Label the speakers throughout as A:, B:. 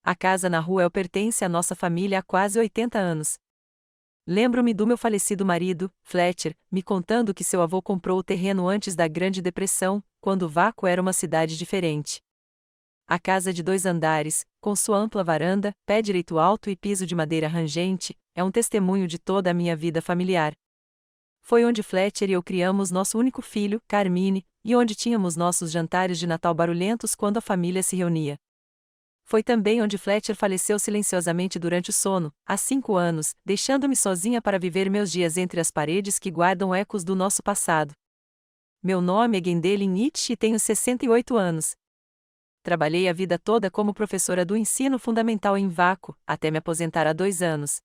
A: A casa na rua pertence à nossa família há quase 80 anos. Lembro-me do meu falecido marido, Fletcher, me contando que seu avô comprou o terreno antes da Grande Depressão, quando Waco era uma cidade diferente. A casa de 2 andares, com sua ampla varanda, pé direito alto e piso de madeira rangente, é um testemunho de toda a minha vida familiar. Foi onde Fletcher e eu criamos nosso único filho, Carmine, e onde tínhamos nossos jantares de Natal barulhentos quando a família se reunia. Foi também onde Fletcher faleceu silenciosamente durante o sono, há 5 anos, deixando-me sozinha para viver meus dias entre as paredes que guardam ecos do nosso passado. Meu nome é Gwendelyn Nietzsche e tenho 68 anos. Trabalhei a vida toda como professora do ensino fundamental em Waco, até me aposentar há 2 anos.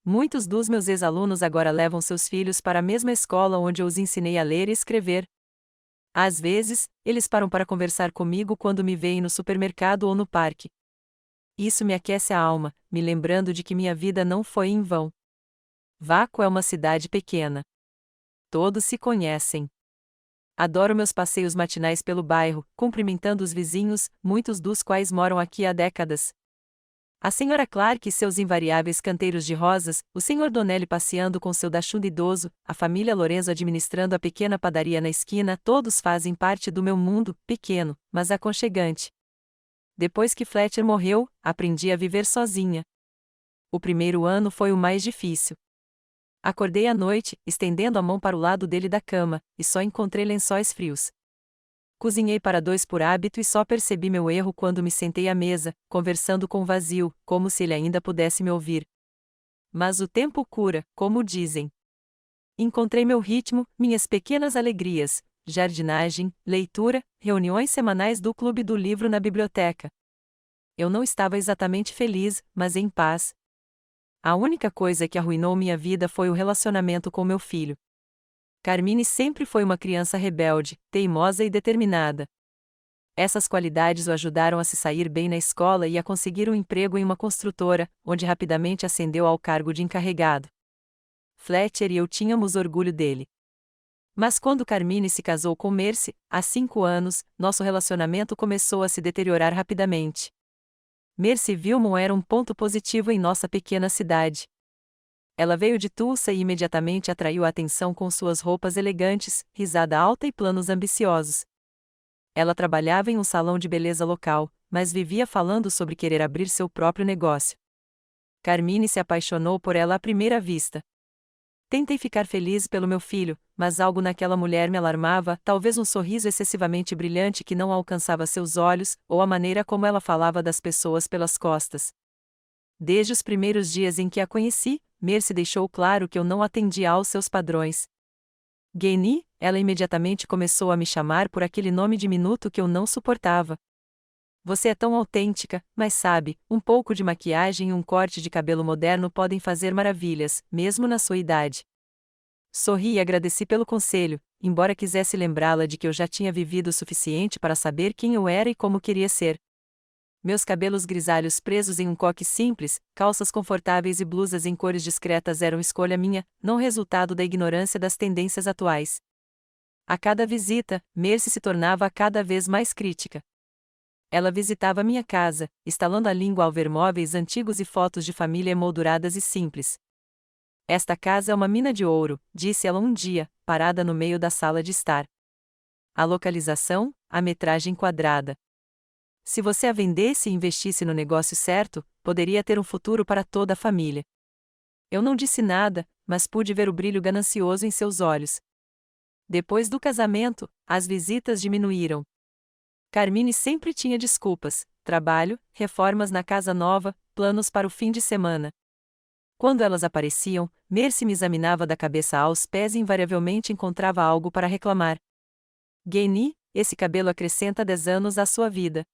A: Muitos dos meus ex-alunos agora levam seus filhos para a mesma escola onde eu os ensinei a ler e escrever. Às vezes, eles param para conversar comigo quando me veem no supermercado ou no parque. Isso me aquece a alma, me lembrando de que minha vida não foi em vão. Waco é uma cidade pequena. Todos se conhecem. Adoro meus passeios matinais pelo bairro, cumprimentando os vizinhos, muitos dos quais moram aqui há décadas. A senhora Clark e seus invariáveis canteiros de rosas, o senhor Donnelly passeando com seu Dachshund idoso, a família Lorenzo administrando a pequena padaria na esquina, todos fazem parte do meu mundo, pequeno, mas aconchegante. Depois que Fletcher morreu, aprendi a viver sozinha. O primeiro ano foi o mais difícil. Acordei à noite, estendendo a mão para o lado dele da cama, e só encontrei lençóis frios. Cozinhei para 2 por hábito e só percebi meu erro quando me sentei à mesa, conversando com o vazio, como se ele ainda pudesse me ouvir. Mas o tempo cura, como dizem. Encontrei meu ritmo, minhas pequenas alegrias, jardinagem, leitura, reuniões semanais do Clube do Livro na biblioteca. Eu não estava exatamente feliz, mas em paz. A única coisa que arruinou minha vida foi o relacionamento com meu filho. Carmine sempre foi uma criança rebelde, teimosa e determinada. Essas qualidades o ajudaram a se sair bem na escola e a conseguir um emprego em uma construtora, onde rapidamente ascendeu ao cargo de encarregado. Fletcher e eu tínhamos orgulho dele. Mas quando Carmine se casou com Mercy, há 5 anos, nosso relacionamento começou a se deteriorar rapidamente. Mercy Vilmon era um ponto positivo em nossa pequena cidade. Ela veio de Tulsa e imediatamente atraiu a atenção com suas roupas elegantes, risada alta e planos ambiciosos. Ela trabalhava em um salão de beleza local, mas vivia falando sobre querer abrir seu próprio negócio. Carmine se apaixonou por ela à primeira vista. Tentei ficar feliz pelo meu filho, mas algo naquela mulher me alarmava, talvez um sorriso excessivamente brilhante que não alcançava seus olhos, ou a maneira como ela falava das pessoas pelas costas. Desde os primeiros dias em que a conheci, Mercy deixou claro que eu não atendia aos seus padrões. Gwenny, ela imediatamente começou a me chamar por aquele nome diminuto que eu não suportava. Você é tão autêntica, mas sabe, um pouco de maquiagem e um corte de cabelo moderno podem fazer maravilhas, mesmo na sua idade. Sorri e agradeci pelo conselho, embora quisesse lembrá-la de que eu já tinha vivido o suficiente para saber quem eu era e como queria ser. Meus cabelos grisalhos presos em um coque simples, calças confortáveis e blusas em cores discretas eram escolha minha, não resultado da ignorância das tendências atuais. A cada visita, Mercy se tornava cada vez mais crítica. Ela visitava minha casa, instalando a língua ao ver móveis antigos e fotos de família emolduradas e simples. Esta casa é uma mina de ouro, disse ela um dia, parada no meio da sala de estar. A localização, a metragem quadrada. Se você a vendesse e investisse no negócio certo, poderia ter um futuro para toda a família. Eu não disse nada, mas pude ver o brilho ganancioso em seus olhos. Depois do casamento, as visitas diminuíram. Carmine sempre tinha desculpas: trabalho, reformas na casa nova, planos para o fim de semana. Quando elas apareciam, Mercy me examinava da cabeça aos pés e invariavelmente encontrava algo para reclamar. Gwenny, esse cabelo acrescenta 10 anos à sua vida.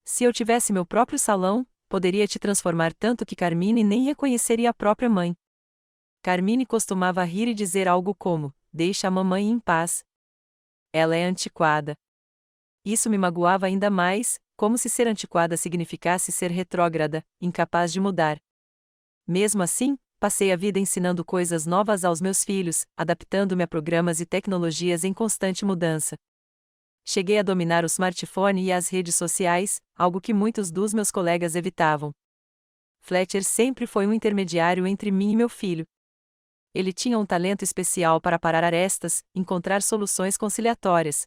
A: Se eu tivesse meu próprio salão, poderia te transformar tanto que Carmine nem reconheceria a própria mãe. Carmine costumava rir e dizer algo como: deixa a mamãe em paz. Ela é antiquada. Isso me magoava ainda mais, como se ser antiquada significasse ser retrógrada, incapaz de mudar. Mesmo assim, passei a vida ensinando coisas novas aos meus filhos, adaptando-me a programas e tecnologias em constante mudança. Cheguei a dominar o smartphone e as redes sociais, algo que muitos dos meus colegas evitavam. Fletcher sempre foi um intermediário entre mim e meu filho. Ele tinha um talento especial para parar arestas, encontrar soluções conciliatórias.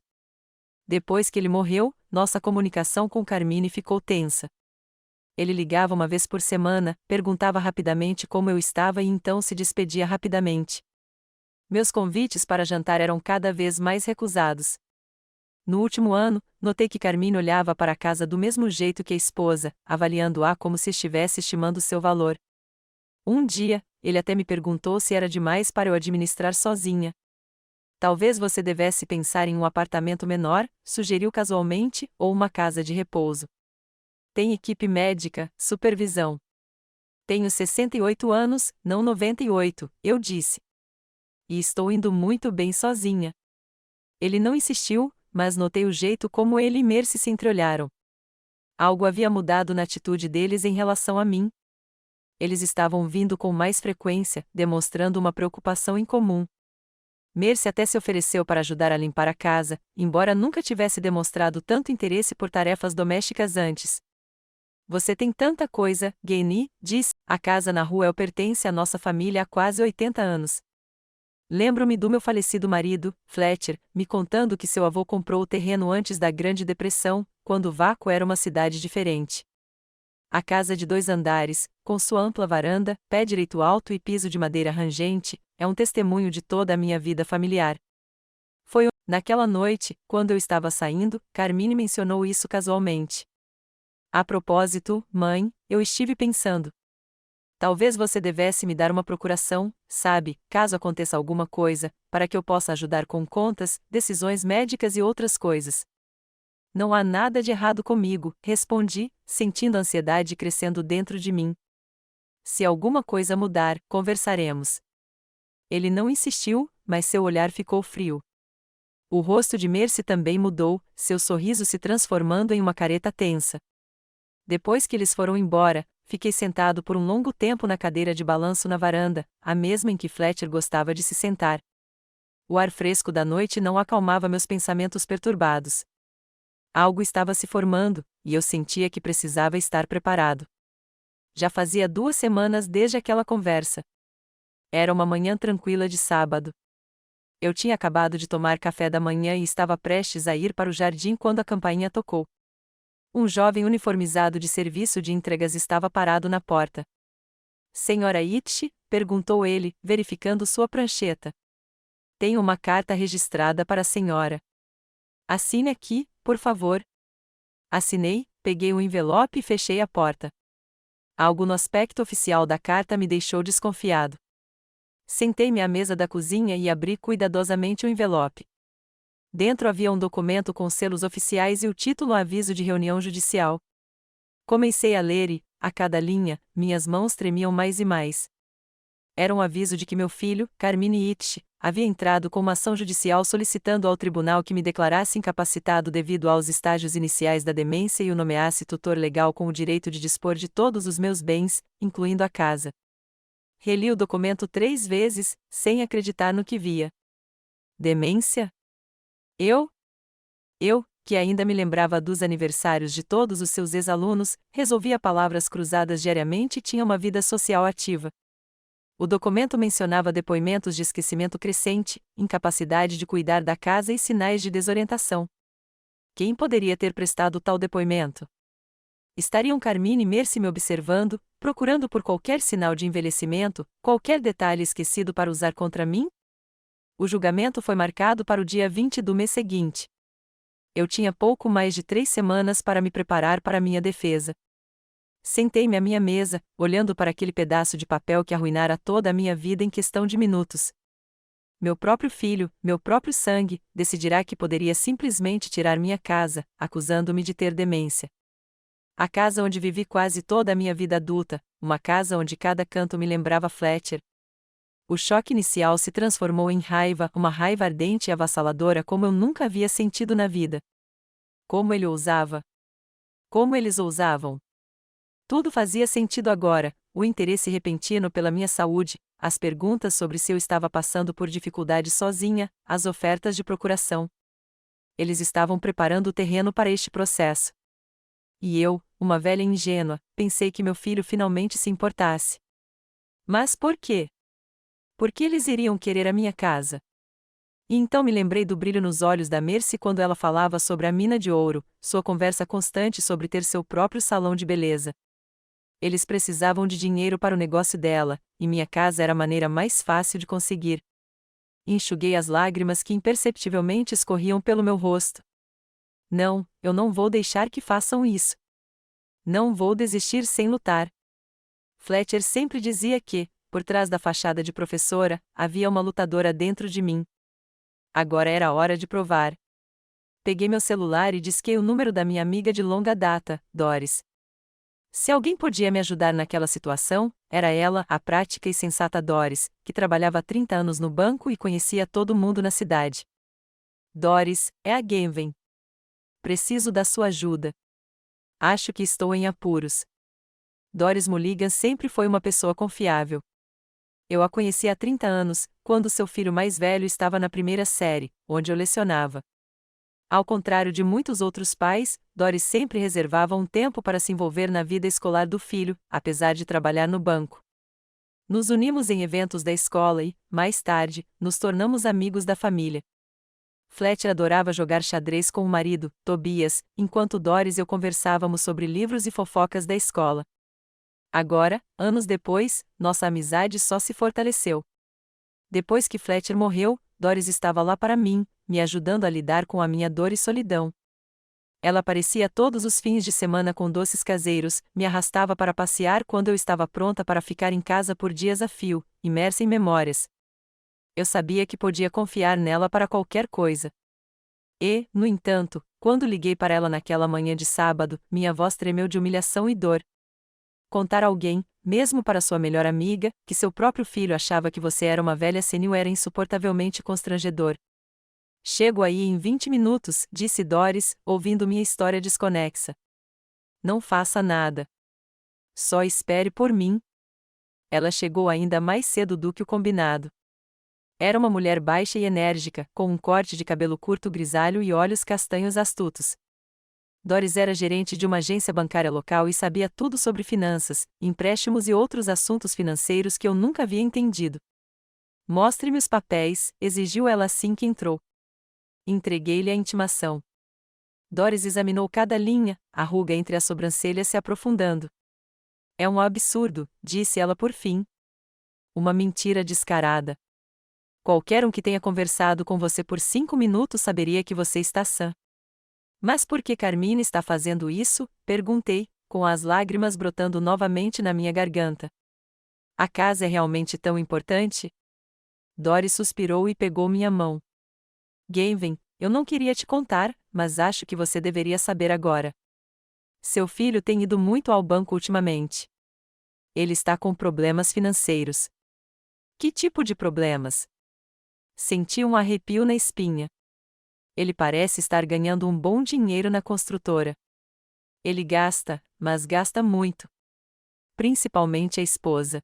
A: Depois que ele morreu, nossa comunicação com Carmine ficou tensa. Ele ligava uma vez por semana, perguntava rapidamente como eu estava e então se despedia rapidamente. Meus convites para jantar eram cada vez mais recusados. No último ano, notei que Carmine olhava para a casa do mesmo jeito que a esposa, avaliando-a como se estivesse estimando seu valor. Um dia, ele até me perguntou se era demais para eu administrar sozinha. Talvez você devesse pensar em um apartamento menor, sugeriu casualmente, ou uma casa de repouso. Tem equipe médica, supervisão. Tenho 68 anos, não 98, eu disse. E estou indo muito bem sozinha. Ele não insistiu, mas notei o jeito como ele e Mercy se entreolharam. Algo havia mudado na atitude deles em relação a mim. Eles estavam vindo com mais frequência, demonstrando uma preocupação em comum. Mercy até se ofereceu para ajudar a limpar a casa, embora nunca tivesse demonstrado tanto interesse por tarefas domésticas antes. Você tem tanta coisa, Gainey, diz, a casa na rua pertence à nossa família há quase 80 anos. Lembro-me do meu falecido marido, Fletcher, me contando que seu avô comprou o terreno antes da Grande Depressão, quando Waco era uma cidade diferente. A casa de 2 andares, com sua ampla varanda, pé direito alto e piso de madeira rangente, é um testemunho de toda a minha vida familiar. Naquela noite, quando eu estava saindo, Carmine mencionou isso casualmente. A propósito, mãe, eu estive pensando. Talvez você devesse me dar uma procuração, sabe, caso aconteça alguma coisa, para que eu possa ajudar com contas, decisões médicas e outras coisas. Não há nada de errado comigo, respondi, sentindo a ansiedade crescendo dentro de mim. Se alguma coisa mudar, conversaremos. Ele não insistiu, mas seu olhar ficou frio. O rosto de Mercy também mudou, seu sorriso se transformando em uma careta tensa. Depois que eles foram embora, fiquei sentado por um longo tempo na cadeira de balanço na varanda, a mesma em que Fletcher gostava de se sentar. O ar fresco da noite não acalmava meus pensamentos perturbados. Algo estava se formando, e eu sentia que precisava estar preparado. Já fazia 2 semanas desde aquela conversa. Era uma manhã tranquila de sábado. Eu tinha acabado de tomar café da manhã e estava prestes a ir para o jardim quando a campainha tocou. Um jovem uniformizado de serviço de entregas estava parado na porta. Senhora Itch? Perguntou ele, verificando sua prancheta. Tenho uma carta registrada para a senhora. Assine aqui, por favor. Assinei, peguei o envelope e fechei a porta. Algo no aspecto oficial da carta me deixou desconfiado. Sentei-me à mesa da cozinha e abri cuidadosamente o envelope. Dentro havia um documento com selos oficiais e o título Aviso de Reunião Judicial. Comecei a ler e, a cada linha, minhas mãos tremiam mais e mais. Era um aviso de que meu filho, Carmine Itch, havia entrado com uma ação judicial solicitando ao tribunal que me declarasse incapacitado devido aos estágios iniciais da demência e o nomeasse tutor legal com o direito de dispor de todos os meus bens, incluindo a casa. Reli o documento 3 vezes, sem acreditar no que via. Demência? Eu, que ainda me lembrava dos aniversários de todos os seus ex-alunos, resolvia palavras cruzadas diariamente e tinha uma vida social ativa. O documento mencionava depoimentos de esquecimento crescente, incapacidade de cuidar da casa e sinais de desorientação. Quem poderia ter prestado tal depoimento? Estariam Carmine e Mercy me observando, procurando por qualquer sinal de envelhecimento, qualquer detalhe esquecido para usar contra mim? O julgamento foi marcado para o dia 20 do mês seguinte. Eu tinha pouco mais de 3 semanas para me preparar para minha defesa. Sentei-me à minha mesa, olhando para aquele pedaço de papel que arruinara toda a minha vida em questão de minutos. Meu próprio filho, meu próprio sangue, decidirá que poderia simplesmente tirar minha casa, acusando-me de ter demência. A casa onde vivi quase toda a minha vida adulta, uma casa onde cada canto me lembrava Fletcher. O choque inicial se transformou em raiva, uma raiva ardente e avassaladora como eu nunca havia sentido na vida. Como ele ousava? Como eles ousavam? Tudo fazia sentido agora, o interesse repentino pela minha saúde, as perguntas sobre se eu estava passando por dificuldades sozinha, as ofertas de procuração. eles estavam preparando o terreno para este processo. E eu, uma velha ingênua, pensei que meu filho finalmente se importasse. Mas por quê? Por que eles iriam querer a minha casa? E então me lembrei do brilho nos olhos da Mercy quando ela falava sobre a mina de ouro, sua conversa constante sobre ter seu próprio salão de beleza. Eles precisavam de dinheiro para o negócio dela, e minha casa era a maneira mais fácil de conseguir. Enxuguei as lágrimas que imperceptivelmente escorriam pelo meu rosto. Não, eu não vou deixar que façam isso. Não vou desistir sem lutar. Fletcher sempre dizia que, por trás da fachada de professora, havia uma lutadora dentro de mim. Agora era a hora de provar. Peguei meu celular e disquei o número da minha amiga de longa data, Doris. Se alguém podia me ajudar naquela situação, era ela, a prática e sensata Doris, que trabalhava há 30 anos no banco e conhecia todo mundo na cidade. Doris, é a Genven. Preciso da sua ajuda. Acho que estou em apuros. Doris Mulligan sempre foi uma pessoa confiável. Eu a conheci há 30 anos, quando seu filho mais velho estava na primeira série, onde eu lecionava. Ao contrário de muitos outros pais, Doris sempre reservava um tempo para se envolver na vida escolar do filho, apesar de trabalhar no banco. Nos unimos em eventos da escola e, mais tarde, nos tornamos amigos da família. Fletcher adorava jogar xadrez com o marido, Tobias, enquanto Doris e eu conversávamos sobre livros e fofocas da escola. Agora, anos depois, nossa amizade só se fortaleceu. Depois que Fletcher morreu, Doris estava lá para mim, me ajudando a lidar com a minha dor e solidão. Ela aparecia todos os fins de semana com doces caseiros, me arrastava para passear quando eu estava pronta para ficar em casa por dias a fio, imersa em memórias. Eu sabia que podia confiar nela para qualquer coisa. E, no entanto, quando liguei para ela naquela manhã de sábado, minha voz tremeu de humilhação e dor. Contar a alguém, mesmo para sua melhor amiga, que seu próprio filho achava que você era uma velha senil era insuportavelmente constrangedor. Chego aí em 20 minutos, disse Doris, ouvindo minha história desconexa. Não faça nada. Só espere por mim. Ela chegou ainda mais cedo do que o combinado. Era uma mulher baixa e enérgica, com um corte de cabelo curto grisalho e olhos castanhos astutos. Doris era gerente de uma agência bancária local e sabia tudo sobre finanças, empréstimos e outros assuntos financeiros que eu nunca havia entendido. Mostre-me os papéis, exigiu ela assim que entrou. Entreguei-lhe a intimação. Doris examinou cada linha, a ruga entre as sobrancelhas se aprofundando. É um absurdo, disse ela por fim. Uma mentira descarada. Qualquer um que tenha conversado com você por 5 minutos saberia que você está sã. Mas por que Carmine está fazendo isso? Perguntei, com as lágrimas brotando novamente na minha garganta. A casa é realmente tão importante? Doris suspirou e pegou minha mão. Genven, eu não queria te contar, mas acho que você deveria saber agora. Seu filho tem ido muito ao banco ultimamente. Ele está com problemas financeiros. Que tipo de problemas? Senti um arrepio na espinha. Ele parece estar ganhando um bom dinheiro na construtora. Ele gasta, mas gasta muito. Principalmente a esposa.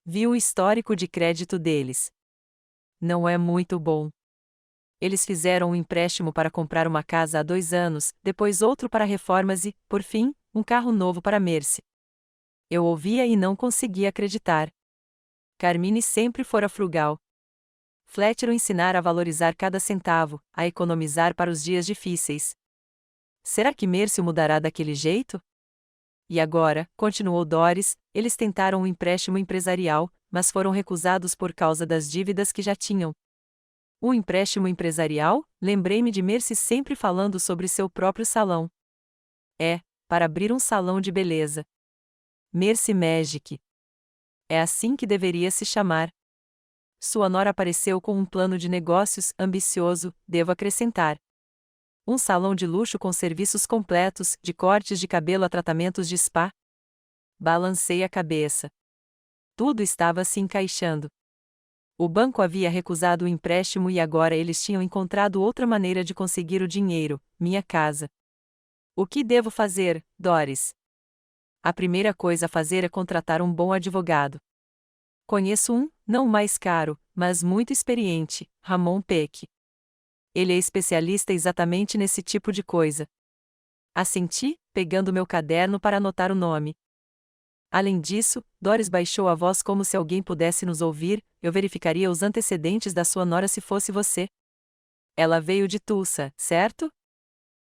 A: Vi o histórico de crédito deles. Não é muito bom. Eles fizeram um empréstimo para comprar uma casa há 2 anos, depois outro para reformas e, por fim, um carro novo para Mercy. Eu ouvia e não conseguia acreditar. Carmine sempre fora frugal. Fletcher o ensinara a valorizar cada centavo, a economizar para os dias difíceis. Será que Mercy o mudará daquele jeito? E agora, continuou Doris, eles tentaram um empréstimo empresarial, mas foram recusados por causa das dívidas que já tinham. Um empréstimo empresarial? Lembrei-me de Mercy sempre falando sobre seu próprio salão. É, para abrir um salão de beleza. Mercy Magic. É assim que deveria se chamar. Sua nora apareceu com um plano de negócios ambicioso, devo acrescentar. Um salão de luxo com serviços completos, de cortes de cabelo a tratamentos de spa. Balancei a cabeça. Tudo estava se encaixando. O banco havia recusado o empréstimo e agora eles tinham encontrado outra maneira de conseguir o dinheiro, minha casa. O que devo fazer, Doris? A primeira coisa a fazer é contratar um bom advogado. Conheço um, não mais caro, mas muito experiente, Ramon Peck. Ele é especialista exatamente nesse tipo de coisa. Assenti, pegando meu caderno para anotar o nome. Além disso, Doris baixou a voz como se alguém pudesse nos ouvir. Eu verificaria os antecedentes da sua nora se fosse você. Ela veio de Tulsa, certo?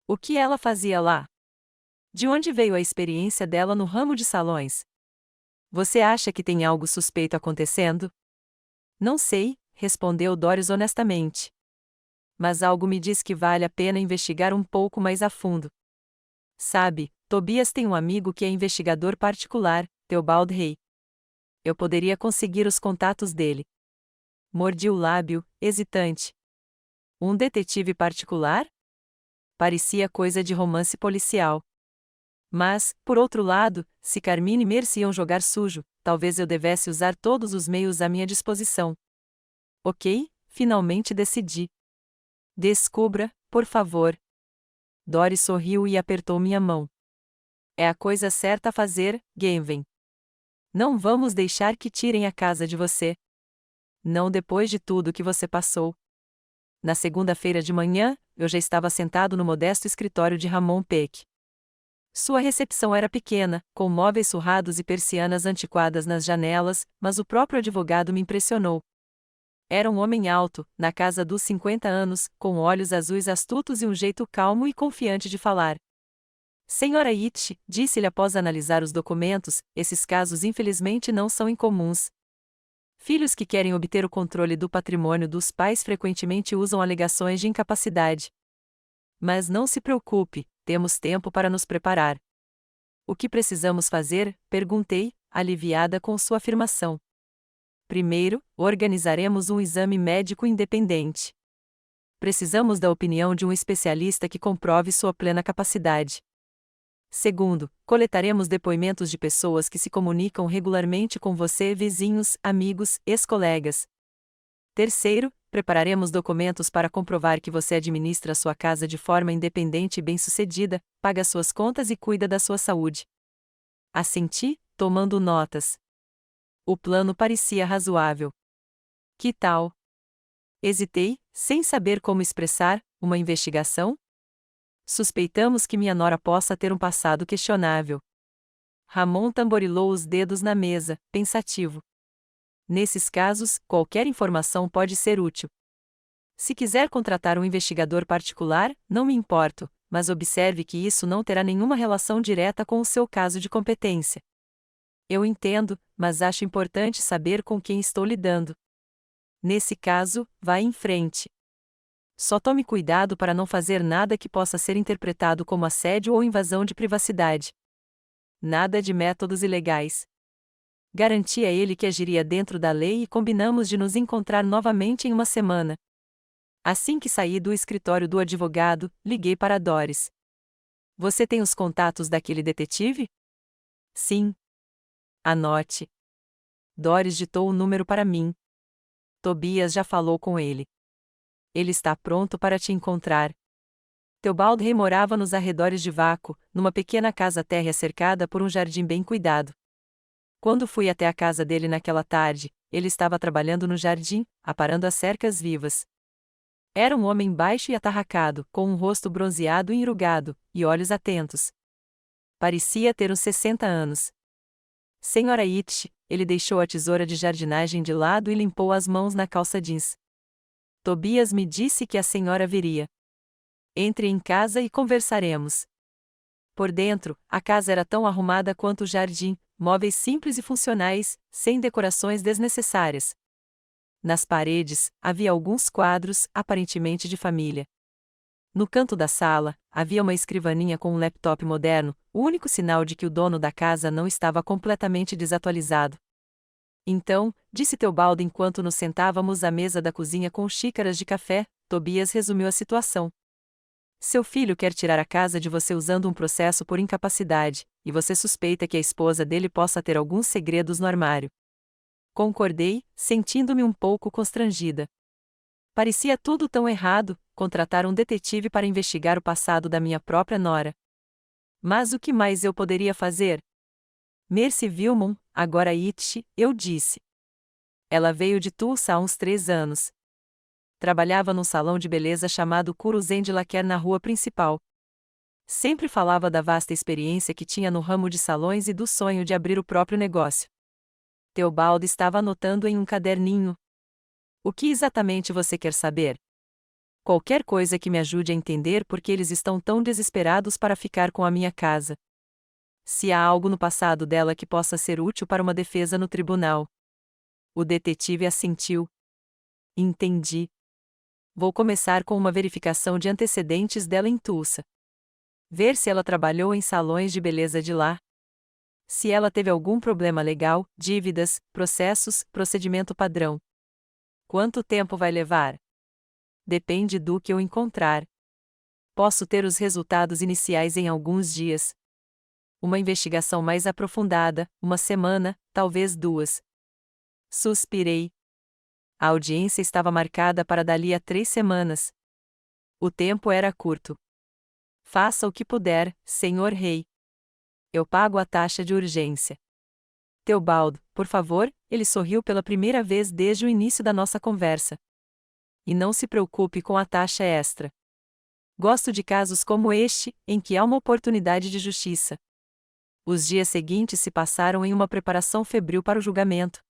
A: O que ela fazia lá? De onde veio a experiência dela no ramo de salões? Você acha que tem algo suspeito acontecendo? Não sei, respondeu Doris honestamente. Mas algo me diz que vale a pena investigar um pouco mais a fundo. Sabe, Tobias tem um amigo que é investigador particular, Theobald Hay. Eu poderia conseguir os contatos dele. Mordi o lábio, hesitante. Um detetive particular? Parecia coisa de romance policial. Mas, por outro lado, se Carmine e Mercy iam jogar sujo, talvez eu devesse usar todos os meios à minha disposição. Ok, finalmente decidi. Descubra, por favor. Doris sorriu e apertou minha mão. É a coisa certa a fazer, Genven. Não vamos deixar que tirem a casa de você. Não depois de tudo que você passou. Na segunda-feira de manhã, eu já estava sentado no modesto escritório de Ramon Peck. Sua recepção era pequena, com móveis surrados e persianas antiquadas nas janelas, mas o próprio advogado me impressionou. Era um homem alto, na casa dos 50 anos, com olhos azuis astutos e um jeito calmo e confiante de falar. Senhora Itch, disse-lhe após analisar os documentos, esses casos infelizmente não são incomuns. Filhos que querem obter o controle do patrimônio dos pais frequentemente usam alegações de incapacidade. Mas não se preocupe, temos tempo para nos preparar. O que precisamos fazer? Perguntei, aliviada com sua afirmação. Primeiro, organizaremos um exame médico independente. Precisamos da opinião de um especialista que comprove sua plena capacidade. Segundo, coletaremos depoimentos de pessoas que se comunicam regularmente com você, vizinhos, amigos, ex-colegas. Terceiro, prepararemos documentos para comprovar que você administra sua casa de forma independente e bem-sucedida, paga suas contas e cuida da sua saúde. Assenti, tomando notas. O plano parecia razoável. Que tal? Hesitei, sem saber como expressar, uma investigação? Suspeitamos que minha nora possa ter um passado questionável. Ramon tamborilou os dedos na mesa, pensativo. Nesses casos, qualquer informação pode ser útil. Se quiser contratar um investigador particular, não me importo, mas observe que isso não terá nenhuma relação direta com o seu caso de competência. Eu entendo, mas acho importante saber com quem estou lidando. Nesse caso, vá em frente. Só tome cuidado para não fazer nada que possa ser interpretado como assédio ou invasão de privacidade. Nada de métodos ilegais. Garanti a ele que agiria dentro da lei e combinamos de nos encontrar novamente em uma semana. Assim que saí do escritório do advogado, liguei para Doris. Você tem os contatos daquele detetive? Sim. Anote. Doris ditou o número para mim. Tobias já falou com ele. Ele está pronto para te encontrar. Theobald Hay morava nos arredores de Waco, numa pequena casa térrea cercada por um jardim bem cuidado. Quando fui até a casa dele naquela tarde, ele estava trabalhando no jardim, aparando as cercas vivas. Era um homem baixo e atarracado, com um rosto bronzeado e enrugado, e olhos atentos. Parecia ter uns 60 anos. Senhora Itch, ele deixou a tesoura de jardinagem de lado e limpou as mãos na calça jeans. Tobias me disse que a senhora viria. Entre em casa e conversaremos. Por dentro, a casa era tão arrumada quanto o jardim, móveis simples e funcionais, sem decorações desnecessárias. Nas paredes, havia alguns quadros, aparentemente de família. No canto da sala, havia uma escrivaninha com um laptop moderno, o único sinal de que o dono da casa não estava completamente desatualizado. Então, disse Theobald enquanto nos sentávamos à mesa da cozinha com xícaras de café, Tobias resumiu a situação. Seu filho quer tirar a casa de você usando um processo por incapacidade, e você suspeita que a esposa dele possa ter alguns segredos no armário. Concordei, sentindo-me um pouco constrangida. Parecia tudo tão errado, contratar um detetive para investigar o passado da minha própria nora. Mas o que mais eu poderia fazer? Mercy Vilmon, agora Itch, eu disse. Ela veio de Tulsa há uns 3 anos. Trabalhava num salão de beleza chamado Kuruzen de Laquer na rua principal. Sempre falava da vasta experiência que tinha no ramo de salões e do sonho de abrir o próprio negócio. Teobaldo estava anotando em um caderninho. O que exatamente você quer saber? Qualquer coisa que me ajude a entender por que eles estão tão desesperados para ficar com a minha casa. Se há algo no passado dela que possa ser útil para uma defesa no tribunal. O detetive assentiu. Entendi. Vou começar com uma verificação de antecedentes dela em Tulsa. Ver se ela trabalhou em salões de beleza de lá. Se ela teve algum problema legal, dívidas, processos, procedimento padrão. Quanto tempo vai levar? Depende do que eu encontrar. Posso ter os resultados iniciais em alguns dias. Uma investigação mais aprofundada, uma semana, talvez 2. Suspirei. A audiência estava marcada para dali a 3 semanas. O tempo era curto. Faça o que puder, senhor rei. Eu pago a taxa de urgência. Teobaldo, por favor, ele sorriu pela primeira vez desde o início da nossa conversa. E não se preocupe com a taxa extra. Gosto de casos como este, em que há uma oportunidade de justiça. Os dias seguintes se passaram em uma preparação febril para o julgamento.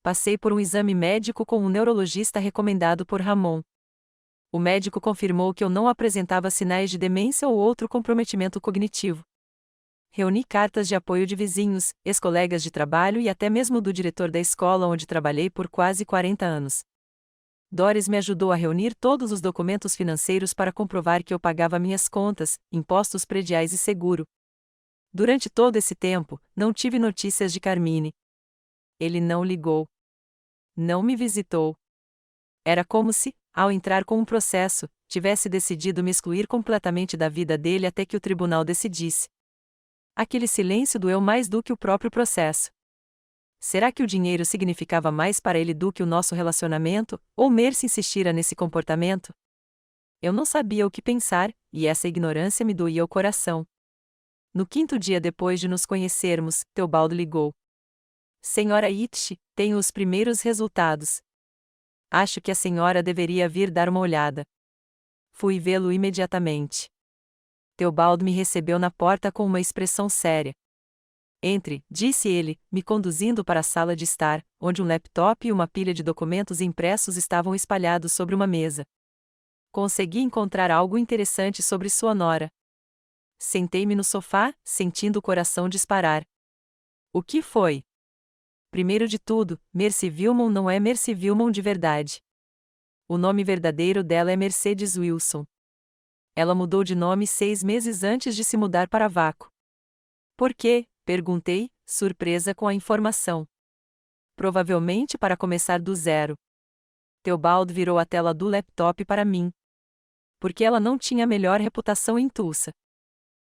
A: Passei por um exame médico com um neurologista recomendado por Ramon. O médico confirmou que eu não apresentava sinais de demência ou outro comprometimento cognitivo. Reuni cartas de apoio de vizinhos, ex-colegas de trabalho e até mesmo do diretor da escola onde trabalhei por quase 40 anos. Doris me ajudou a reunir todos os documentos financeiros para comprovar que eu pagava minhas contas, impostos prediais e seguro. Durante todo esse tempo, não tive notícias de Carmine. Ele não ligou. Não me visitou. Era como se, ao entrar com um processo, tivesse decidido me excluir completamente da vida dele até que o tribunal decidisse. Aquele silêncio doeu mais do que o próprio processo. Será que o dinheiro significava mais para ele do que o nosso relacionamento, ou Mercy insistira nesse comportamento? Eu não sabia o que pensar, e essa ignorância me doía o coração. No 5º dia depois de nos conhecermos, Teobaldo ligou. Senhora Itch, tenho os primeiros resultados. Acho que a senhora deveria vir dar uma olhada. Fui vê-lo imediatamente. Teobaldo me recebeu na porta com uma expressão séria. Entre, disse ele, me conduzindo para a sala de estar, onde um laptop e uma pilha de documentos impressos estavam espalhados sobre uma mesa. Consegui encontrar algo interessante sobre sua nora. Sentei-me no sofá, sentindo o coração disparar. O que foi? Primeiro de tudo, Mercy Vilmon não é Mercy Vilmon de verdade. O nome verdadeiro dela é Mercedes Wilson. Ela mudou de nome 6 meses antes de se mudar para Vácuo. Por quê? Perguntei, surpresa com a informação. Provavelmente para começar do zero. Teobaldo virou a tela do laptop para mim. Porque ela não tinha a melhor reputação em Tulsa.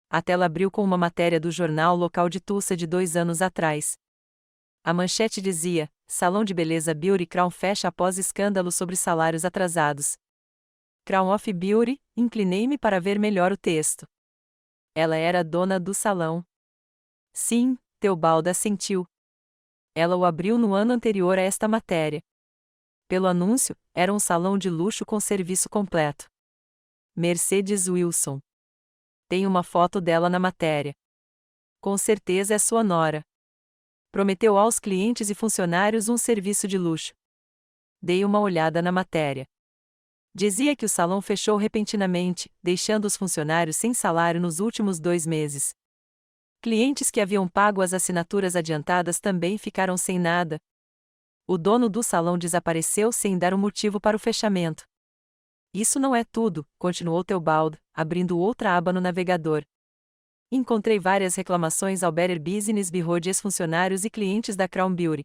A: A tela abriu com uma matéria do jornal local de Tulsa de 2 anos atrás. A manchete dizia: Salão de beleza Beauty Crown fecha após escândalo sobre salários atrasados. Crown of Beauty, inclinei-me para ver melhor o texto. Ela era a dona do salão. Sim, Teobaldo assentiu. Ela o abriu no ano anterior a esta matéria. Pelo anúncio, era um salão de luxo com serviço completo. Mercedes Wilson. Tem uma foto dela na matéria. Com certeza é sua nora. Prometeu aos clientes e funcionários um serviço de luxo. Dei uma olhada na matéria. Dizia que o salão fechou repentinamente, deixando os funcionários sem salário nos últimos 2 meses. Clientes que haviam pago as assinaturas adiantadas também ficaram sem nada. O dono do salão desapareceu sem dar um motivo para o fechamento. Isso não é tudo, continuou Teobaldo, abrindo outra aba no navegador. Encontrei várias reclamações ao Better Business Bureau de ex-funcionários e clientes da Crown Beauty.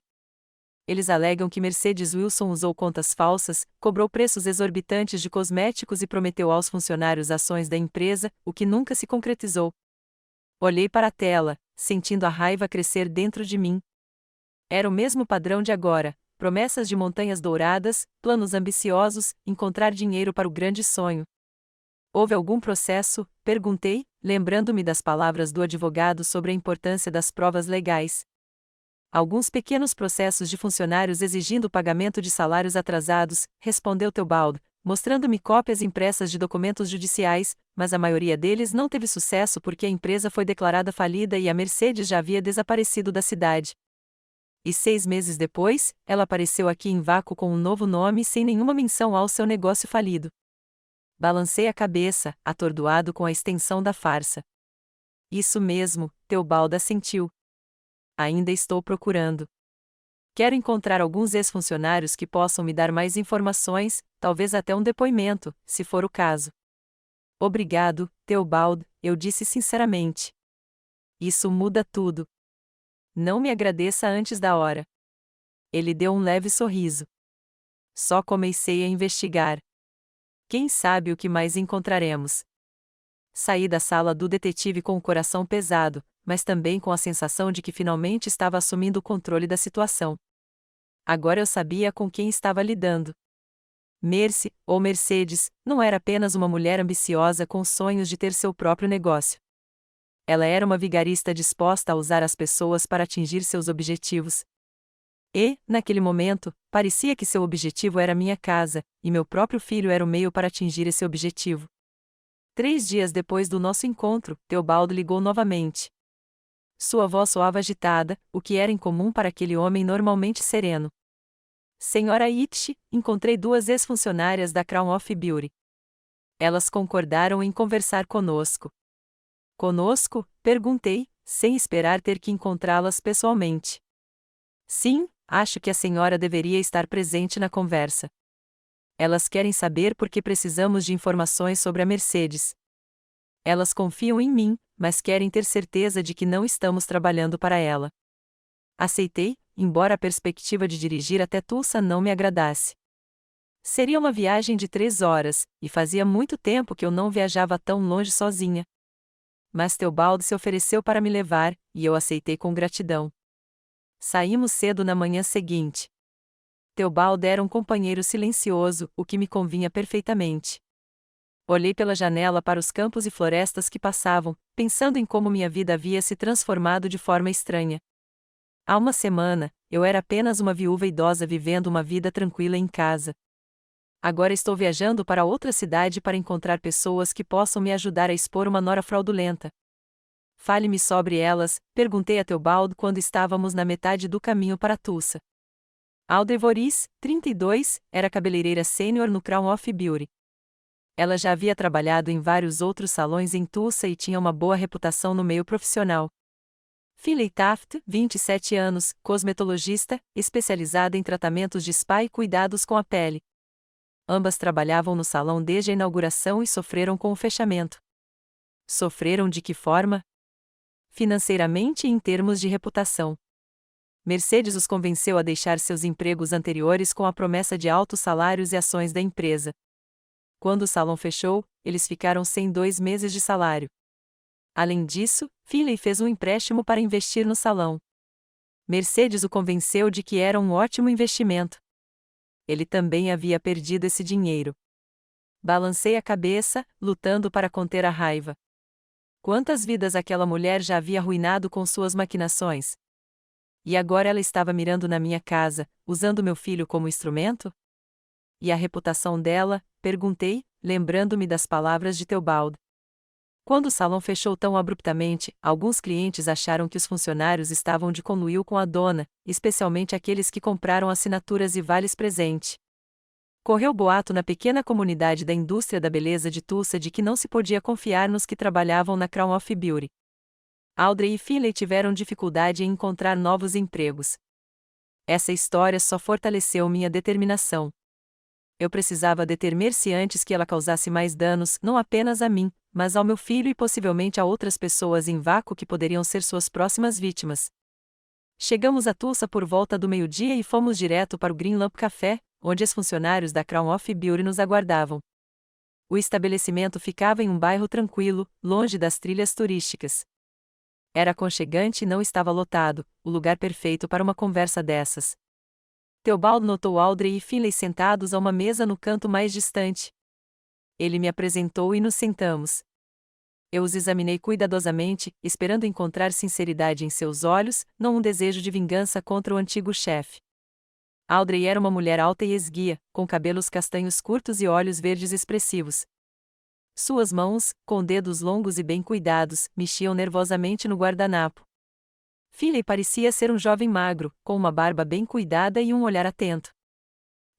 A: Eles alegam que Mercedes Wilson usou contas falsas, cobrou preços exorbitantes de cosméticos e prometeu aos funcionários ações da empresa, o que nunca se concretizou. Olhei para a tela, sentindo a raiva crescer dentro de mim. Era o mesmo padrão de agora: promessas de montanhas douradas, planos ambiciosos, encontrar dinheiro para o grande sonho. Houve algum processo? Perguntei, lembrando-me das palavras do advogado sobre a importância das provas legais. Alguns pequenos processos de funcionários exigindo o pagamento de salários atrasados, respondeu Teobaldo, mostrando-me cópias impressas de documentos judiciais, mas a maioria deles não teve sucesso porque a empresa foi declarada falida e a Mercedes já havia desaparecido da cidade. E 6 meses depois, ela apareceu aqui em vácuo com um novo nome sem nenhuma menção ao seu negócio falido. Balancei a cabeça, atordoado com a extensão da farsa. Isso mesmo, Teobaldo assentiu. Ainda estou procurando. Quero encontrar alguns ex-funcionários que possam me dar mais informações, talvez até um depoimento, se for o caso. Obrigado, Teobaldo, eu disse sinceramente. Isso muda tudo. Não me agradeça antes da hora. Ele deu um leve sorriso. Só comecei a investigar. Quem sabe o que mais encontraremos? Saí da sala do detetive com o coração pesado, mas também com a sensação de que finalmente estava assumindo o controle da situação. Agora eu sabia com quem estava lidando. Mercy, ou Mercedes, não era apenas uma mulher ambiciosa com sonhos de ter seu próprio negócio. Ela era uma vigarista disposta a usar as pessoas para atingir seus objetivos. E, naquele momento, parecia que seu objetivo era minha casa, e meu próprio filho era o meio para atingir esse objetivo. 3 dias depois do nosso encontro, Teobaldo ligou novamente. Sua voz soava agitada, o que era incomum para aquele homem normalmente sereno. Senhora Itch, encontrei 2 ex-funcionárias da Crown of Beauty. Elas concordaram em conversar conosco. Conosco? Perguntei, sem esperar ter que encontrá-las pessoalmente. Sim, acho que a senhora deveria estar presente na conversa. Elas querem saber por que precisamos de informações sobre a Mercedes. Elas confiam em mim, mas querem ter certeza de que não estamos trabalhando para ela. Aceitei, embora a perspectiva de dirigir até Tulsa não me agradasse. Seria uma viagem de 3 horas, e fazia muito tempo que eu não viajava tão longe sozinha. Mas Teobaldo se ofereceu para me levar, e eu aceitei com gratidão. Saímos cedo na manhã seguinte. Teobaldo era um companheiro silencioso, o que me convinha perfeitamente. Olhei pela janela para os campos e florestas que passavam, pensando em como minha vida havia se transformado de forma estranha. Há uma semana, eu era apenas uma viúva idosa vivendo uma vida tranquila em casa. Agora estou viajando para outra cidade para encontrar pessoas que possam me ajudar a expor uma nora fraudulenta. Fale-me sobre elas, perguntei a Teobaldo quando estávamos na metade do caminho para Tulsa. Audrey Voorhees, 32, era cabeleireira sênior no Crown of Beauty. Ela já havia trabalhado em vários outros salões em Tulsa e tinha uma boa reputação no meio profissional. Finley Taft, 27 anos, cosmetologista, especializada em tratamentos de spa e cuidados com a pele. Ambas trabalhavam no salão desde a inauguração e sofreram com o fechamento. Sofreram de que forma? Financeiramente e em termos de reputação. Mercedes os convenceu a deixar seus empregos anteriores com a promessa de altos salários e ações da empresa. Quando o salão fechou, eles ficaram sem 2 meses de salário. Além disso, Finley fez um empréstimo para investir no salão. Mercedes o convenceu de que era um ótimo investimento. Ele também havia perdido esse dinheiro. Balancei a cabeça, lutando para conter a raiva. Quantas vidas aquela mulher já havia arruinado com suas maquinações? E agora ela estava mirando na minha casa, usando meu filho como instrumento? E a reputação dela? Perguntei, lembrando-me das palavras de Teobaldo. Quando o salão fechou tão abruptamente, alguns clientes acharam que os funcionários estavam de conluio com a dona, especialmente aqueles que compraram assinaturas e vales presente. Correu boato na pequena comunidade da indústria da beleza de Tulsa de que não se podia confiar nos que trabalhavam na Crown of Beauty. Audrey e Finley tiveram dificuldade em encontrar novos empregos. Essa história só fortaleceu minha determinação. Eu precisava deter Mercy antes que ela causasse mais danos, não apenas a mim, mas ao meu filho e possivelmente a outras pessoas em vácuo que poderiam ser suas próximas vítimas. Chegamos a Tulsa por volta do meio-dia e fomos direto para o Green Lamp Café, onde os funcionários da Crown of Beauty nos aguardavam. O estabelecimento ficava em um bairro tranquilo, longe das trilhas turísticas. Era aconchegante e não estava lotado, o lugar perfeito para uma conversa dessas. Teobaldo notou Audrey e Finley sentados a uma mesa no canto mais distante. Ele me apresentou e nos sentamos. Eu os examinei cuidadosamente, esperando encontrar sinceridade em seus olhos, não um desejo de vingança contra o antigo chefe. Audrey era uma mulher alta e esguia, com cabelos castanhos curtos e olhos verdes expressivos. Suas mãos, com dedos longos e bem cuidados, mexiam nervosamente no guardanapo. Finley parecia ser um jovem magro, com uma barba bem cuidada e um olhar atento.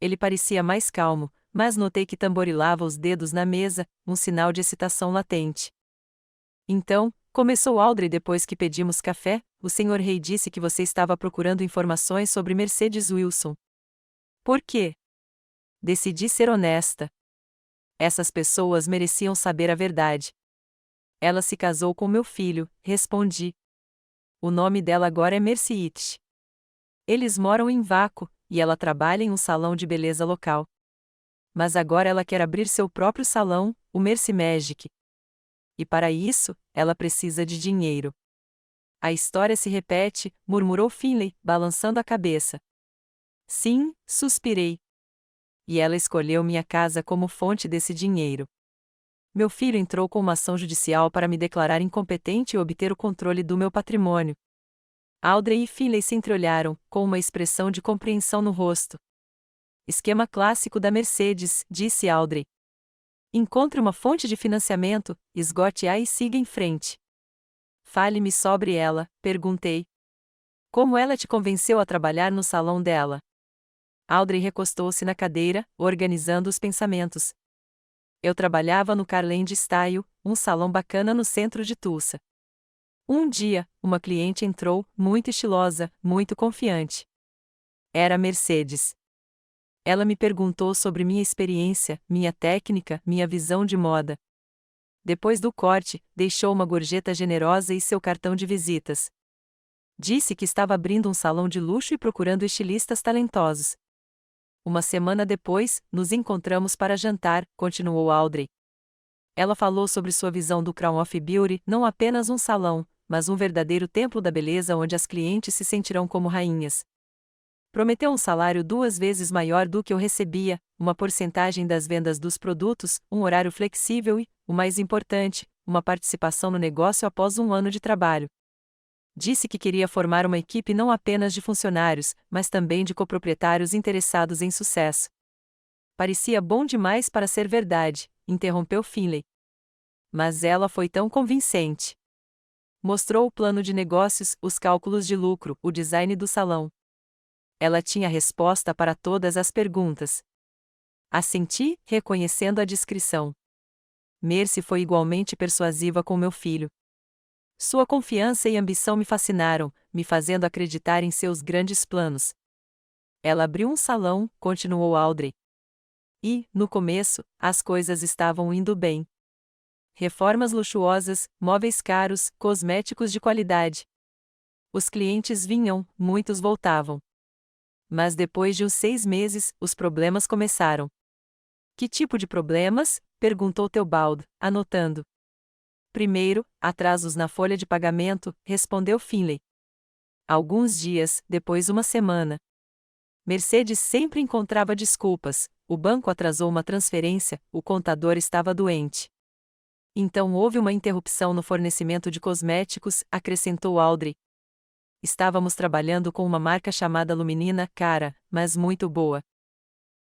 A: Ele parecia mais calmo, mas notei que tamborilava os dedos na mesa, um sinal de excitação latente. Então, começou Audrey depois que pedimos café, o Sr. Rei disse que você estava procurando informações sobre Mercedes Wilson. Por quê? Decidi ser honesta. Essas pessoas mereciam saber a verdade. Ela se casou com meu filho, respondi. O nome dela agora é Mercy Itch. Eles moram em Waco, e ela trabalha em um salão de beleza local. Mas agora ela quer abrir seu próprio salão, o Mercy Magic. E para isso, ela precisa de dinheiro. A história se repete, murmurou Finley, balançando a cabeça. Sim, suspirei. E ela escolheu minha casa como fonte desse dinheiro. Meu filho entrou com uma ação judicial para me declarar incompetente e obter o controle do meu patrimônio. Audrey e Finley se entreolharam, com uma expressão de compreensão no rosto. Esquema clássico da Mercedes, disse Audrey. Encontre uma fonte de financiamento, esgote-a e siga em frente. Fale-me sobre ela, perguntei. Como ela te convenceu a trabalhar no salão dela? Audrey recostou-se na cadeira, organizando os pensamentos. Eu trabalhava no Carland Style, um salão bacana no centro de Tulsa. Um dia, uma cliente entrou, muito estilosa, muito confiante. Era Mercedes. Ela me perguntou sobre minha experiência, minha técnica, minha visão de moda. Depois do corte, deixou uma gorjeta generosa e seu cartão de visitas. Disse que estava abrindo um salão de luxo e procurando estilistas talentosos. Uma semana depois, nos encontramos para jantar, continuou Audrey. Ela falou sobre sua visão do Crown of Beauty, não apenas um salão, mas um verdadeiro templo da beleza onde as clientes se sentirão como rainhas. Prometeu um salário 2 vezes maior do que eu recebia, uma porcentagem das vendas dos produtos, um horário flexível e, o mais importante, uma participação no negócio após 1 ano de trabalho. Disse que queria formar uma equipe não apenas de funcionários, mas também de coproprietários interessados em sucesso. Parecia bom demais para ser verdade, interrompeu Finley. Mas ela foi tão convincente. Mostrou o plano de negócios, os cálculos de lucro, o design do salão. Ela tinha resposta para todas as perguntas. Assenti, reconhecendo a discrição. Mercy foi igualmente persuasiva com meu filho. Sua confiança e ambição me fascinaram, me fazendo acreditar em seus grandes planos. Ela abriu um salão, continuou Audrey. E, no começo, as coisas estavam indo bem. Reformas luxuosas, móveis caros, cosméticos de qualidade. Os clientes vinham, muitos voltavam. Mas depois de uns 6 meses, os problemas começaram. Que tipo de problemas? Perguntou Theobald, anotando. Primeiro, atrasos na folha de pagamento, respondeu Finley. Alguns dias, depois 1 semana. Mercedes sempre encontrava desculpas, o banco atrasou uma transferência, o contador estava doente. Então houve uma interrupção no fornecimento de cosméticos, acrescentou Audrey. Estávamos trabalhando com uma marca chamada Luminina, cara, mas muito boa.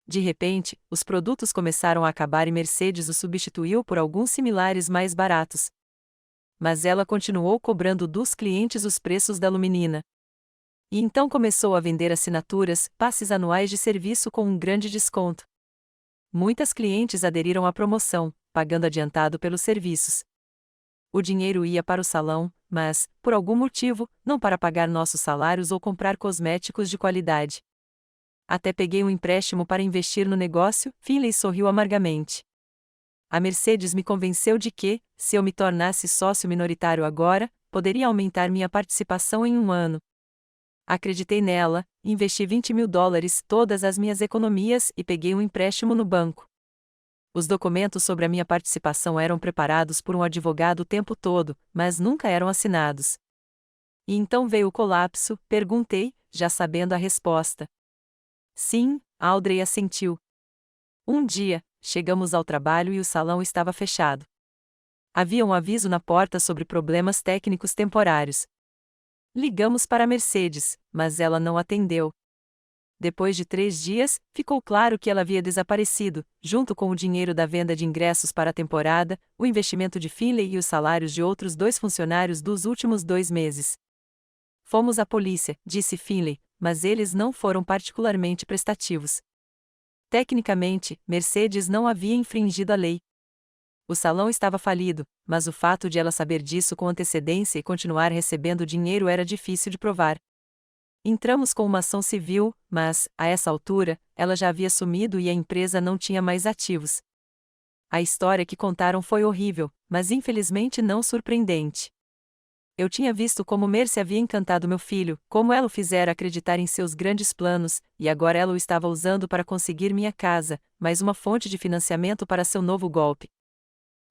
A: De repente, os produtos começaram a acabar e Mercedes os substituiu por alguns similares mais baratos. Mas ela continuou cobrando dos clientes os preços da Luminina. E então começou a vender assinaturas, passes anuais de serviço com um grande desconto. Muitas clientes aderiram à promoção, pagando adiantado pelos serviços. O dinheiro ia para o salão, mas, por algum motivo, não para pagar nossos salários ou comprar cosméticos de qualidade. Até peguei um empréstimo para investir no negócio, Finley sorriu amargamente. A Mercedes me convenceu de que, se eu me tornasse sócio minoritário agora, poderia aumentar minha participação em 1 ano. Acreditei nela, investi $20.000, todas as minhas economias e peguei um empréstimo no banco. Os documentos sobre a minha participação eram preparados por um advogado o tempo todo, mas nunca eram assinados. E então veio o colapso, perguntei, já sabendo a resposta. Sim, Audrey assentiu. Um dia, chegamos ao trabalho e o salão estava fechado. Havia um aviso na porta sobre problemas técnicos temporários. Ligamos para a Mercedes, mas ela não atendeu. Depois de 3 dias, ficou claro que ela havia desaparecido, junto com o dinheiro da venda de ingressos para a temporada, o investimento de Finlay e os salários de outros 2 funcionários dos últimos 2 meses. Fomos à polícia, disse Finlay, mas eles não foram particularmente prestativos. Tecnicamente, Mercedes não havia infringido a lei. O salão estava falido, mas o fato de ela saber disso com antecedência e continuar recebendo dinheiro era difícil de provar. Entramos com uma ação civil, mas, a essa altura, ela já havia sumido e a empresa não tinha mais ativos. A história que contaram foi horrível, mas infelizmente não surpreendente. Eu tinha visto como Mercy havia encantado meu filho, como ela o fizera acreditar em seus grandes planos, e agora ela o estava usando para conseguir minha casa, mais uma fonte de financiamento para seu novo golpe.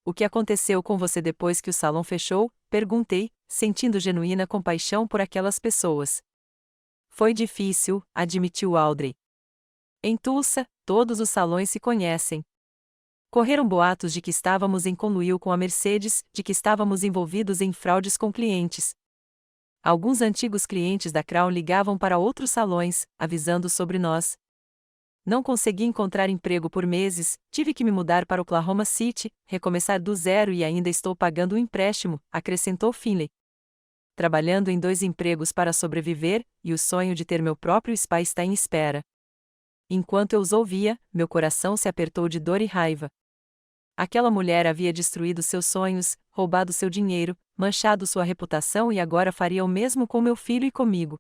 A: O que aconteceu com você depois que o salão fechou? Perguntei, sentindo genuína compaixão por aquelas pessoas. Foi difícil, admitiu Audrey. Em Tulsa, todos os salões se conhecem. Correram boatos de que estávamos em conluio com a Mercedes, de que estávamos envolvidos em fraudes com clientes. Alguns antigos clientes da Crown ligavam para outros salões, avisando sobre nós. Não consegui encontrar emprego por meses, tive que me mudar para Oklahoma City, recomeçar do zero e ainda estou pagando um empréstimo, acrescentou Finlay. Trabalhando em 2 empregos para sobreviver, e o sonho de ter meu próprio spa está em espera. Enquanto eu os ouvia, meu coração se apertou de dor e raiva. Aquela mulher havia destruído seus sonhos, roubado seu dinheiro, manchado sua reputação e agora faria o mesmo com meu filho e comigo.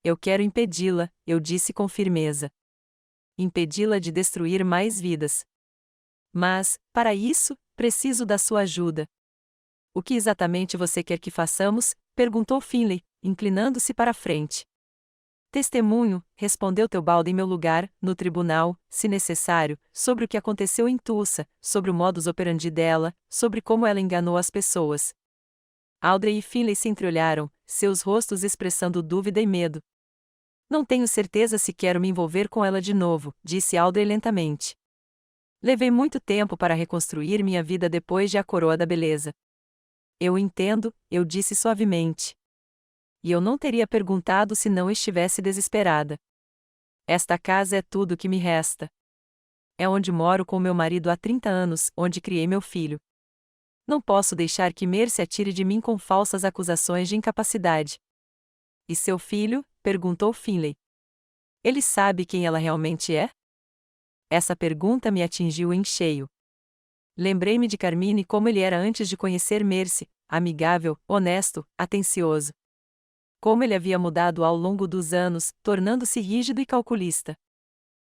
A: Eu quero impedi-la, eu disse com firmeza. Impedi-la de destruir mais vidas. Mas, para isso, preciso da sua ajuda. O que exatamente você quer que façamos? Perguntou Finlay, inclinando-se para a frente. Testemunho, respondeu Teobaldo em meu lugar, no tribunal, se necessário, sobre o que aconteceu em Tulsa, sobre o modus operandi dela, sobre como ela enganou as pessoas. Audrey e Finlay se entreolharam, seus rostos expressando dúvida e medo. Não tenho certeza se quero me envolver com ela de novo, disse Audrey lentamente. Levei muito tempo para reconstruir minha vida depois de A Coroa da Beleza. Eu entendo, eu disse suavemente. E eu não teria perguntado se não estivesse desesperada. Esta casa é tudo que me resta. É onde moro com meu marido há 30 anos, onde criei meu filho. Não posso deixar que Mercy atire de mim com falsas acusações de incapacidade. E seu filho? Perguntou Finlay. Ele sabe quem ela realmente é? Essa pergunta me atingiu em cheio. Lembrei-me de Carmine como ele era antes de conhecer Mercy, amigável, honesto, atencioso. Como ele havia mudado ao longo dos anos, tornando-se rígido e calculista.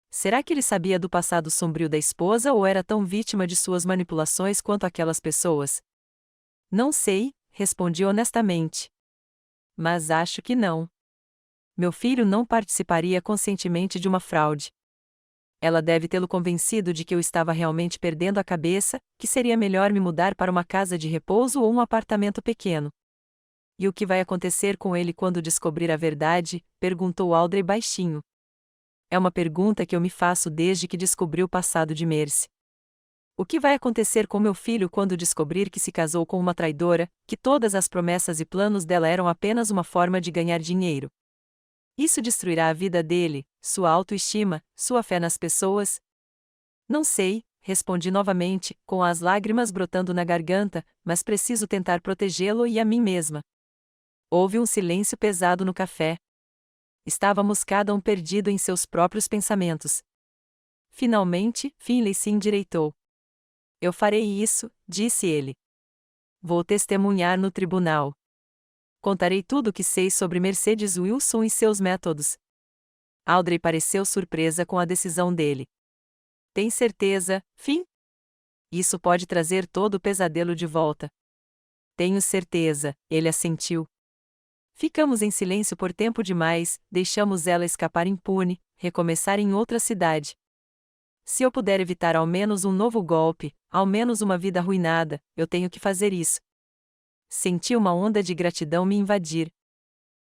A: Será que ele sabia do passado sombrio da esposa ou era tão vítima de suas manipulações quanto aquelas pessoas? Não sei, respondi honestamente. Mas acho que não. Meu filho não participaria conscientemente de uma fraude. Ela deve tê-lo convencido de que eu estava realmente perdendo a cabeça, que seria melhor me mudar para uma casa de repouso ou um apartamento pequeno. E o que vai acontecer com ele quando descobrir a verdade? Perguntou Audrey baixinho. É uma pergunta que eu me faço desde que descobri o passado de Mercy. O que vai acontecer com meu filho quando descobrir que se casou com uma traidora, que todas as promessas e planos dela eram apenas uma forma de ganhar dinheiro? Isso destruirá a vida dele, sua autoestima, sua fé nas pessoas? Não sei, respondi novamente, com as lágrimas brotando na garganta, mas preciso tentar protegê-lo e a mim mesma. Houve um silêncio pesado no café. Estávamos cada um perdido em seus próprios pensamentos. Finalmente, Finlay se endireitou. Eu farei isso, disse ele. Vou testemunhar no tribunal. Contarei tudo o que sei sobre Mercedes Wilson e seus métodos. Audrey pareceu surpresa com a decisão dele. Tem certeza, Finn? Isso pode trazer todo o pesadelo de volta. Tenho certeza, ele assentiu. Ficamos em silêncio por tempo demais, deixamos ela escapar impune, recomeçar em outra cidade. Se eu puder evitar ao menos um novo golpe, ao menos uma vida arruinada, eu tenho que fazer isso. Senti uma onda de gratidão me invadir.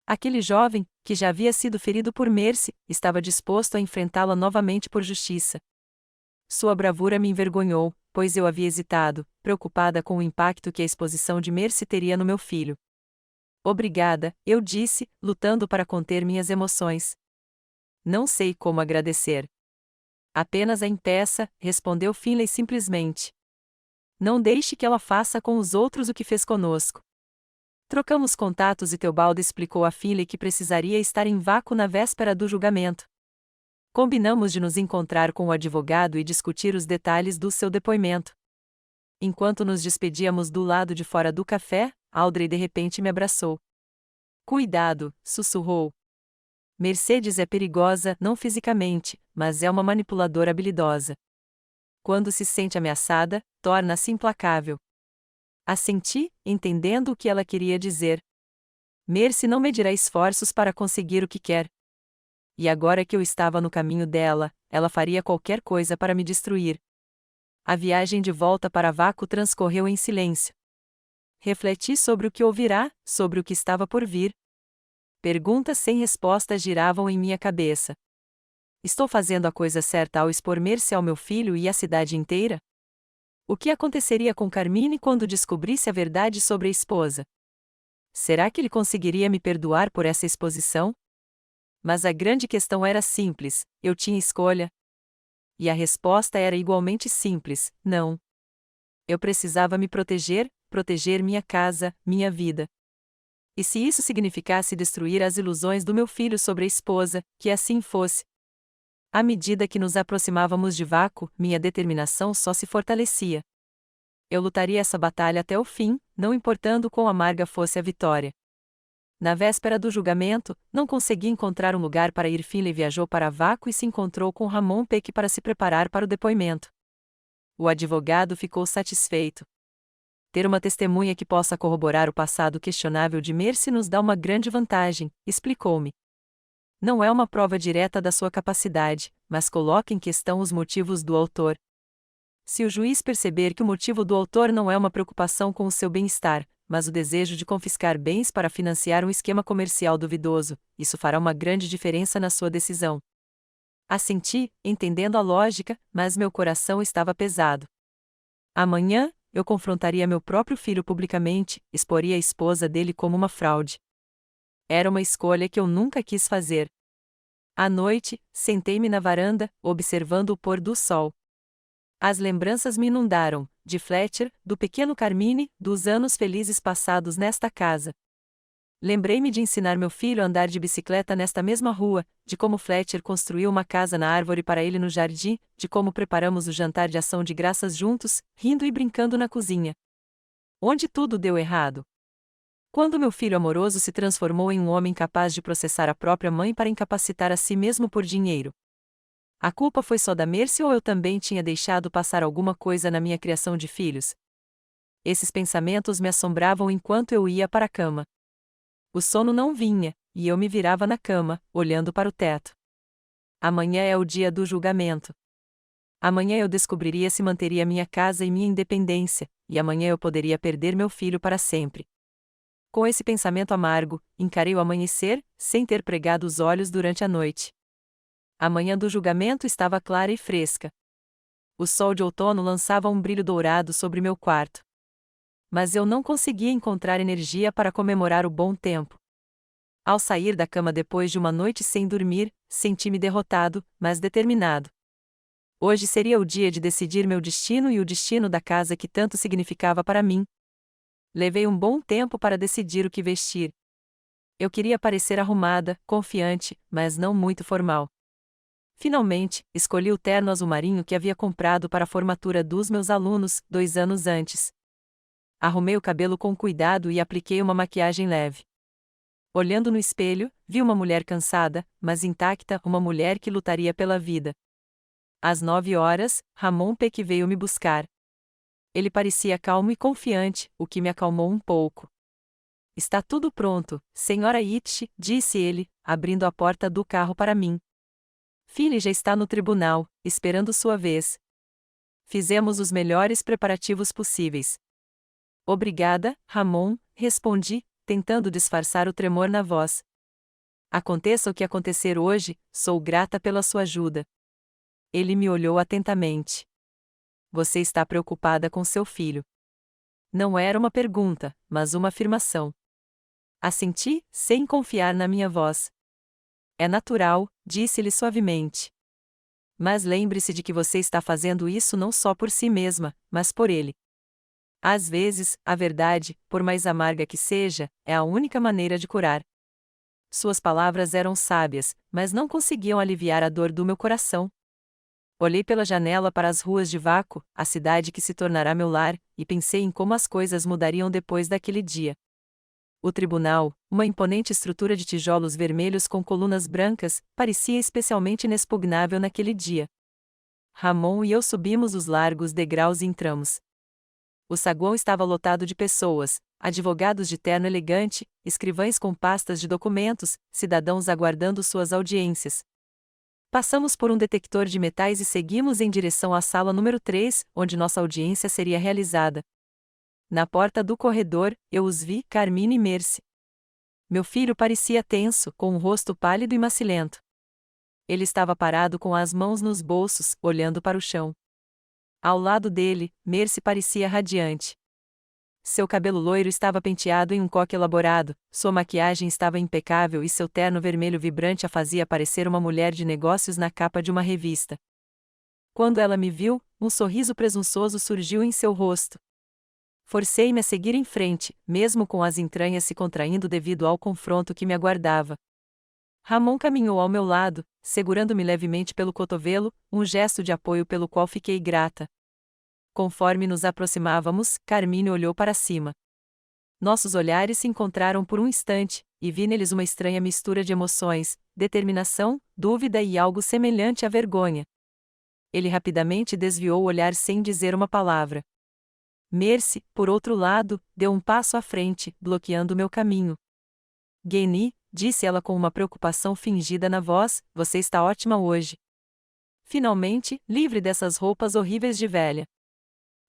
A: Aquele jovem, que já havia sido ferido por Mercy, estava disposto a enfrentá-la novamente por justiça. Sua bravura me envergonhou, pois eu havia hesitado, preocupada com o impacto que a exposição de Mercy teria no meu filho. Obrigada, eu disse, lutando para conter minhas emoções. Não sei como agradecer. Apenas a impeça, respondeu Finlay simplesmente. Não deixe que ela faça com os outros o que fez conosco. Trocamos contatos e Teobaldo explicou a Finlay que precisaria estar em vácuo na véspera do julgamento. Combinamos de nos encontrar com o advogado e discutir os detalhes do seu depoimento. Enquanto nos despedíamos do lado de fora do café, Audrey de repente me abraçou. Cuidado, sussurrou. Mercedes é perigosa não fisicamente, mas é uma manipuladora habilidosa. Quando se sente ameaçada, torna-se implacável. Assenti, entendendo o que ela queria dizer. Mercy não medirá esforços para conseguir o que quer. E agora que eu estava no caminho dela, ela faria qualquer coisa para me destruir. A viagem de volta para Vácuo transcorreu em silêncio. Refleti sobre o que ouvirá, sobre o que estava por vir. Perguntas sem resposta giravam em minha cabeça. Estou fazendo a coisa certa ao expor Mercy ao meu filho e à cidade inteira? O que aconteceria com Carmine quando descobrisse a verdade sobre a esposa? Será que ele conseguiria me perdoar por essa exposição? Mas a grande questão era simples: eu tinha escolha? E a resposta era igualmente simples: não. Eu precisava me proteger, proteger minha casa, minha vida. E se isso significasse destruir as ilusões do meu filho sobre a esposa, que assim fosse. À medida que nos aproximávamos de Vácuo, minha determinação só se fortalecia. Eu lutaria essa batalha até o fim, não importando quão amarga fosse a vitória. Na véspera do julgamento, não consegui encontrar um lugar para ir. Finlay viajou para Vácuo e se encontrou com Ramon Peck para se preparar para o depoimento. O advogado ficou satisfeito. Ter uma testemunha que possa corroborar o passado questionável de Mercy nos dá uma grande vantagem, explicou-me. Não é uma prova direta da sua capacidade, mas coloca em questão os motivos do autor. Se o juiz perceber que o motivo do autor não é uma preocupação com o seu bem-estar, mas o desejo de confiscar bens para financiar um esquema comercial duvidoso, isso fará uma grande diferença na sua decisão. Assenti, entendendo a lógica, mas meu coração estava pesado. Amanhã, eu confrontaria meu próprio filho publicamente, exporia a esposa dele como uma fraude. Era uma escolha que eu nunca quis fazer. À noite, sentei-me na varanda, observando o pôr do sol. As lembranças me inundaram, de Fletcher, do pequeno Carmine, dos anos felizes passados nesta casa. Lembrei-me de ensinar meu filho a andar de bicicleta nesta mesma rua, de como Fletcher construiu uma casa na árvore para ele no jardim, de como preparamos o jantar de ação de graças juntos, rindo e brincando na cozinha. Onde tudo deu errado. Quando meu filho amoroso se transformou em um homem capaz de processar a própria mãe para incapacitar a si mesmo por dinheiro. A culpa foi só da Mercy ou eu também tinha deixado passar alguma coisa na minha criação de filhos? Esses pensamentos me assombravam enquanto eu ia para a cama. O sono não vinha, e eu me virava na cama, olhando para o teto. Amanhã é o dia do julgamento. Amanhã eu descobriria se manteria minha casa e minha independência, e amanhã eu poderia perder meu filho para sempre. Com esse pensamento amargo, encarei o amanhecer, sem ter pregado os olhos durante a noite. A manhã do julgamento estava clara e fresca. O sol de outono lançava um brilho dourado sobre meu quarto. Mas eu não conseguia encontrar energia para comemorar o bom tempo. Ao sair da cama depois de uma noite sem dormir, senti-me derrotado, mas determinado. Hoje seria o dia de decidir meu destino e o destino da casa que tanto significava para mim. Levei um bom tempo para decidir o que vestir. Eu queria parecer arrumada, confiante, mas não muito formal. Finalmente, escolhi o terno azul marinho que havia comprado para a formatura dos meus alunos, 2 anos antes. Arrumei o cabelo com cuidado e apliquei uma maquiagem leve. Olhando no espelho, vi uma mulher cansada, mas intacta, uma mulher que lutaria pela vida. Às 9 horas, Ramon Peck veio me buscar. Ele parecia calmo e confiante, o que me acalmou um pouco. Está tudo pronto, Sra. Itch, disse ele, abrindo a porta do carro para mim. Philly já está no tribunal, esperando sua vez. Fizemos os melhores preparativos possíveis. Obrigada, Ramon, respondi, tentando disfarçar o tremor na voz. Aconteça o que acontecer hoje, sou grata pela sua ajuda. Ele me olhou atentamente. Você está preocupada com seu filho. Não era uma pergunta, mas uma afirmação. Assenti, sem confiar na minha voz. É natural, disse-lhe suavemente. Mas lembre-se de que você está fazendo isso não só por si mesma, mas por ele. Às vezes, a verdade, por mais amarga que seja, é a única maneira de curar. Suas palavras eram sábias, mas não conseguiam aliviar a dor do meu coração. Olhei pela janela para as ruas de Váco, a cidade que se tornará meu lar, e pensei em como as coisas mudariam depois daquele dia. O tribunal, uma imponente estrutura de tijolos vermelhos com colunas brancas, parecia especialmente inexpugnável naquele dia. Ramon e eu subimos os largos degraus e entramos. O saguão estava lotado de pessoas, advogados de terno elegante, escrivães com pastas de documentos, cidadãos aguardando suas audiências. Passamos por um detector de metais e seguimos em direção à sala número 3, onde nossa audiência seria realizada. Na porta do corredor, eu os vi, Carmine e Mercy. Meu filho parecia tenso, com o rosto pálido e macilento. Ele estava parado com as mãos nos bolsos, olhando para o chão. Ao lado dele, Mercy parecia radiante. Seu cabelo loiro estava penteado em um coque elaborado, sua maquiagem estava impecável e seu terno vermelho vibrante a fazia parecer uma mulher de negócios na capa de uma revista. Quando ela me viu, um sorriso presunçoso surgiu em seu rosto. Forcei-me a seguir em frente, mesmo com as entranhas se contraindo devido ao confronto que me aguardava. Ramon caminhou ao meu lado, segurando-me levemente pelo cotovelo, um gesto de apoio pelo qual fiquei grata. Conforme nos aproximávamos, Carmine olhou para cima. Nossos olhares se encontraram por um instante, e vi neles uma estranha mistura de emoções, determinação, dúvida e algo semelhante à vergonha. Ele rapidamente desviou o olhar sem dizer uma palavra. Mercy, por outro lado, deu um passo à frente, bloqueando meu caminho. Guenille, disse ela com uma preocupação fingida na voz, você está ótima hoje. Finalmente, livre dessas roupas horríveis de velha.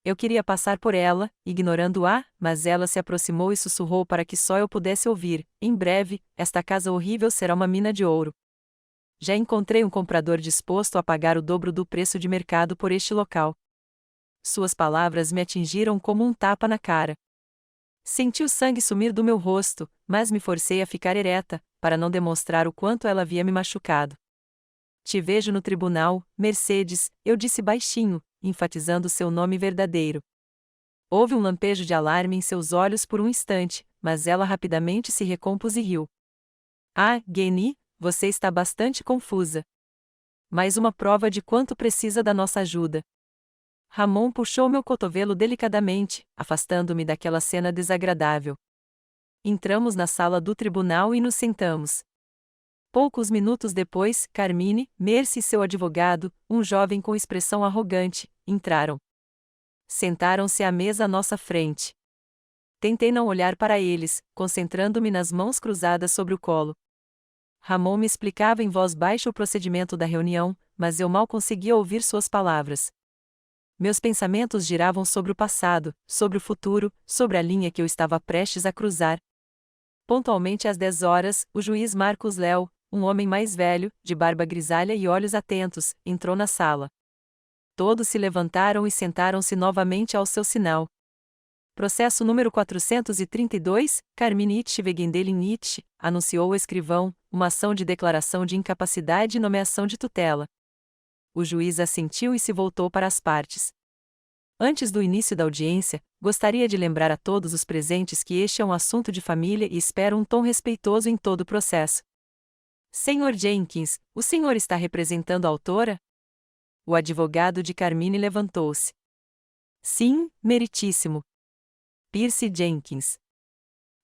A: Eu queria passar por ela, ignorando-a, mas ela se aproximou e sussurrou para que só eu pudesse ouvir, em breve, esta casa horrível será uma mina de ouro. Já encontrei um comprador disposto a pagar o dobro do preço de mercado por este local. Suas palavras me atingiram como um tapa na cara. Senti o sangue sumir do meu rosto, mas me forcei a ficar ereta, para não demonstrar o quanto ela havia me machucado. Te vejo no tribunal, Mercedes, eu disse baixinho, enfatizando seu nome verdadeiro. Houve um lampejo de alarme em seus olhos por um instante, mas ela rapidamente se recompôs e riu. Ah, Guenille, você está bastante confusa. Mais uma prova de quanto precisa da nossa ajuda. Ramon puxou meu cotovelo delicadamente, afastando-me daquela cena desagradável. Entramos na sala do tribunal e nos sentamos. Poucos minutos depois, Carmine, Mercy e seu advogado, um jovem com expressão arrogante, entraram. Sentaram-se à mesa à nossa frente. Tentei não olhar para eles, concentrando-me nas mãos cruzadas sobre o colo. Ramon me explicava em voz baixa o procedimento da reunião, mas eu mal conseguia ouvir suas palavras. Meus pensamentos giravam sobre o passado, sobre o futuro, sobre a linha que eu estava prestes a cruzar. Pontualmente às 10 horas, o juiz Marcos Léo, um homem mais velho, de barba grisalha e olhos atentos, entrou na sala. Todos se levantaram e sentaram-se novamente ao seu sinal. Processo número 432, Carmine Itch-Wegendelin Itch, anunciou o escrivão, uma ação de declaração de incapacidade e nomeação de tutela. O juiz assentiu e se voltou para as partes. Antes do início da audiência, gostaria de lembrar a todos os presentes que este é um assunto de família e espero um tom respeitoso em todo o processo. Sr. Jenkins, o senhor está representando a autora? O advogado de Carmine levantou-se. Sim, meritíssimo. Percy Jenkins.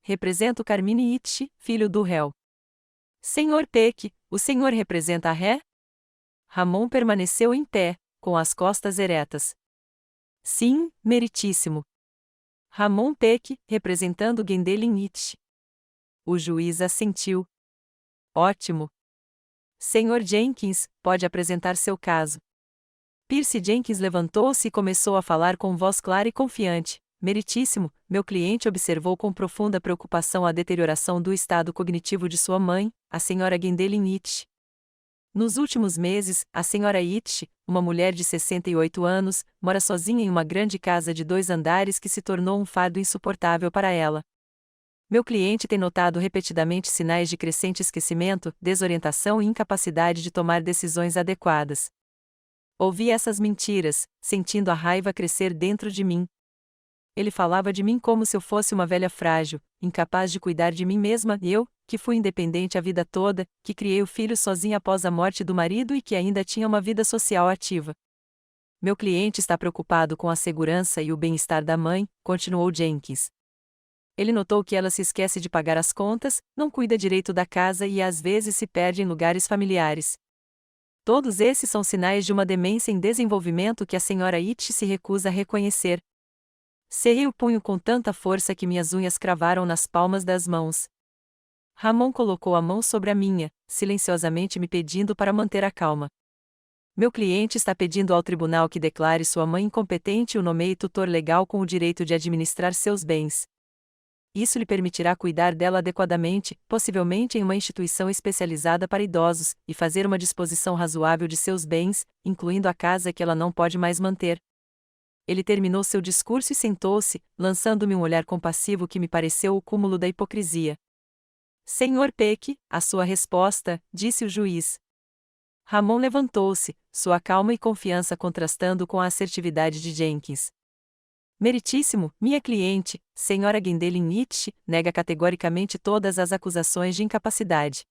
A: Represento Carmine Itch, filho do réu. Sr. Peck, o senhor representa a ré? Ramon permaneceu em pé, com as costas eretas. Sim, meritíssimo. Ramon Peck, representando Gwendolen Itch. O juiz assentiu. Ótimo. Sr. Jenkins, pode apresentar seu caso. Percy Jenkins levantou-se e começou a falar com voz clara e confiante. Meritíssimo, meu cliente observou com profunda preocupação a deterioração do estado cognitivo de sua mãe, a Sra. Gwendolen Itch. Nos últimos meses, a senhora Itch, uma mulher de 68 anos, mora sozinha em uma grande casa de 2 andares que se tornou um fardo insuportável para ela. Meu cliente tem notado repetidamente sinais de crescente esquecimento, desorientação e incapacidade de tomar decisões adequadas. Ouvi essas mentiras, sentindo a raiva crescer dentro de mim. Ele falava de mim como se eu fosse uma velha frágil, incapaz de cuidar de mim mesma, e eu, que fui independente a vida toda, que criei o filho sozinha após a morte do marido e que ainda tinha uma vida social ativa. Meu cliente está preocupado com a segurança e o bem-estar da mãe, continuou Jenkins. Ele notou que ela se esquece de pagar as contas, não cuida direito da casa e às vezes se perde em lugares familiares. Todos esses são sinais de uma demência em desenvolvimento que a senhora Itch se recusa a reconhecer. Cerrei o punho com tanta força que minhas unhas cravaram nas palmas das mãos. Ramon colocou a mão sobre a minha, silenciosamente me pedindo para manter a calma. Meu cliente está pedindo ao tribunal que declare sua mãe incompetente e o nomeie tutor legal com o direito de administrar seus bens. Isso lhe permitirá cuidar dela adequadamente, possivelmente em uma instituição especializada para idosos, e fazer uma disposição razoável de seus bens, incluindo a casa que ela não pode mais manter. Ele terminou seu discurso e sentou-se, lançando-me um olhar compassivo que me pareceu o cúmulo da hipocrisia. Senhor Peck, a sua resposta, disse o juiz. Ramon levantou-se, sua calma e confiança contrastando com a assertividade de Jenkins. Meritíssimo, minha cliente, senhora Gwendoline Itch, nega categoricamente todas as acusações de incapacidade.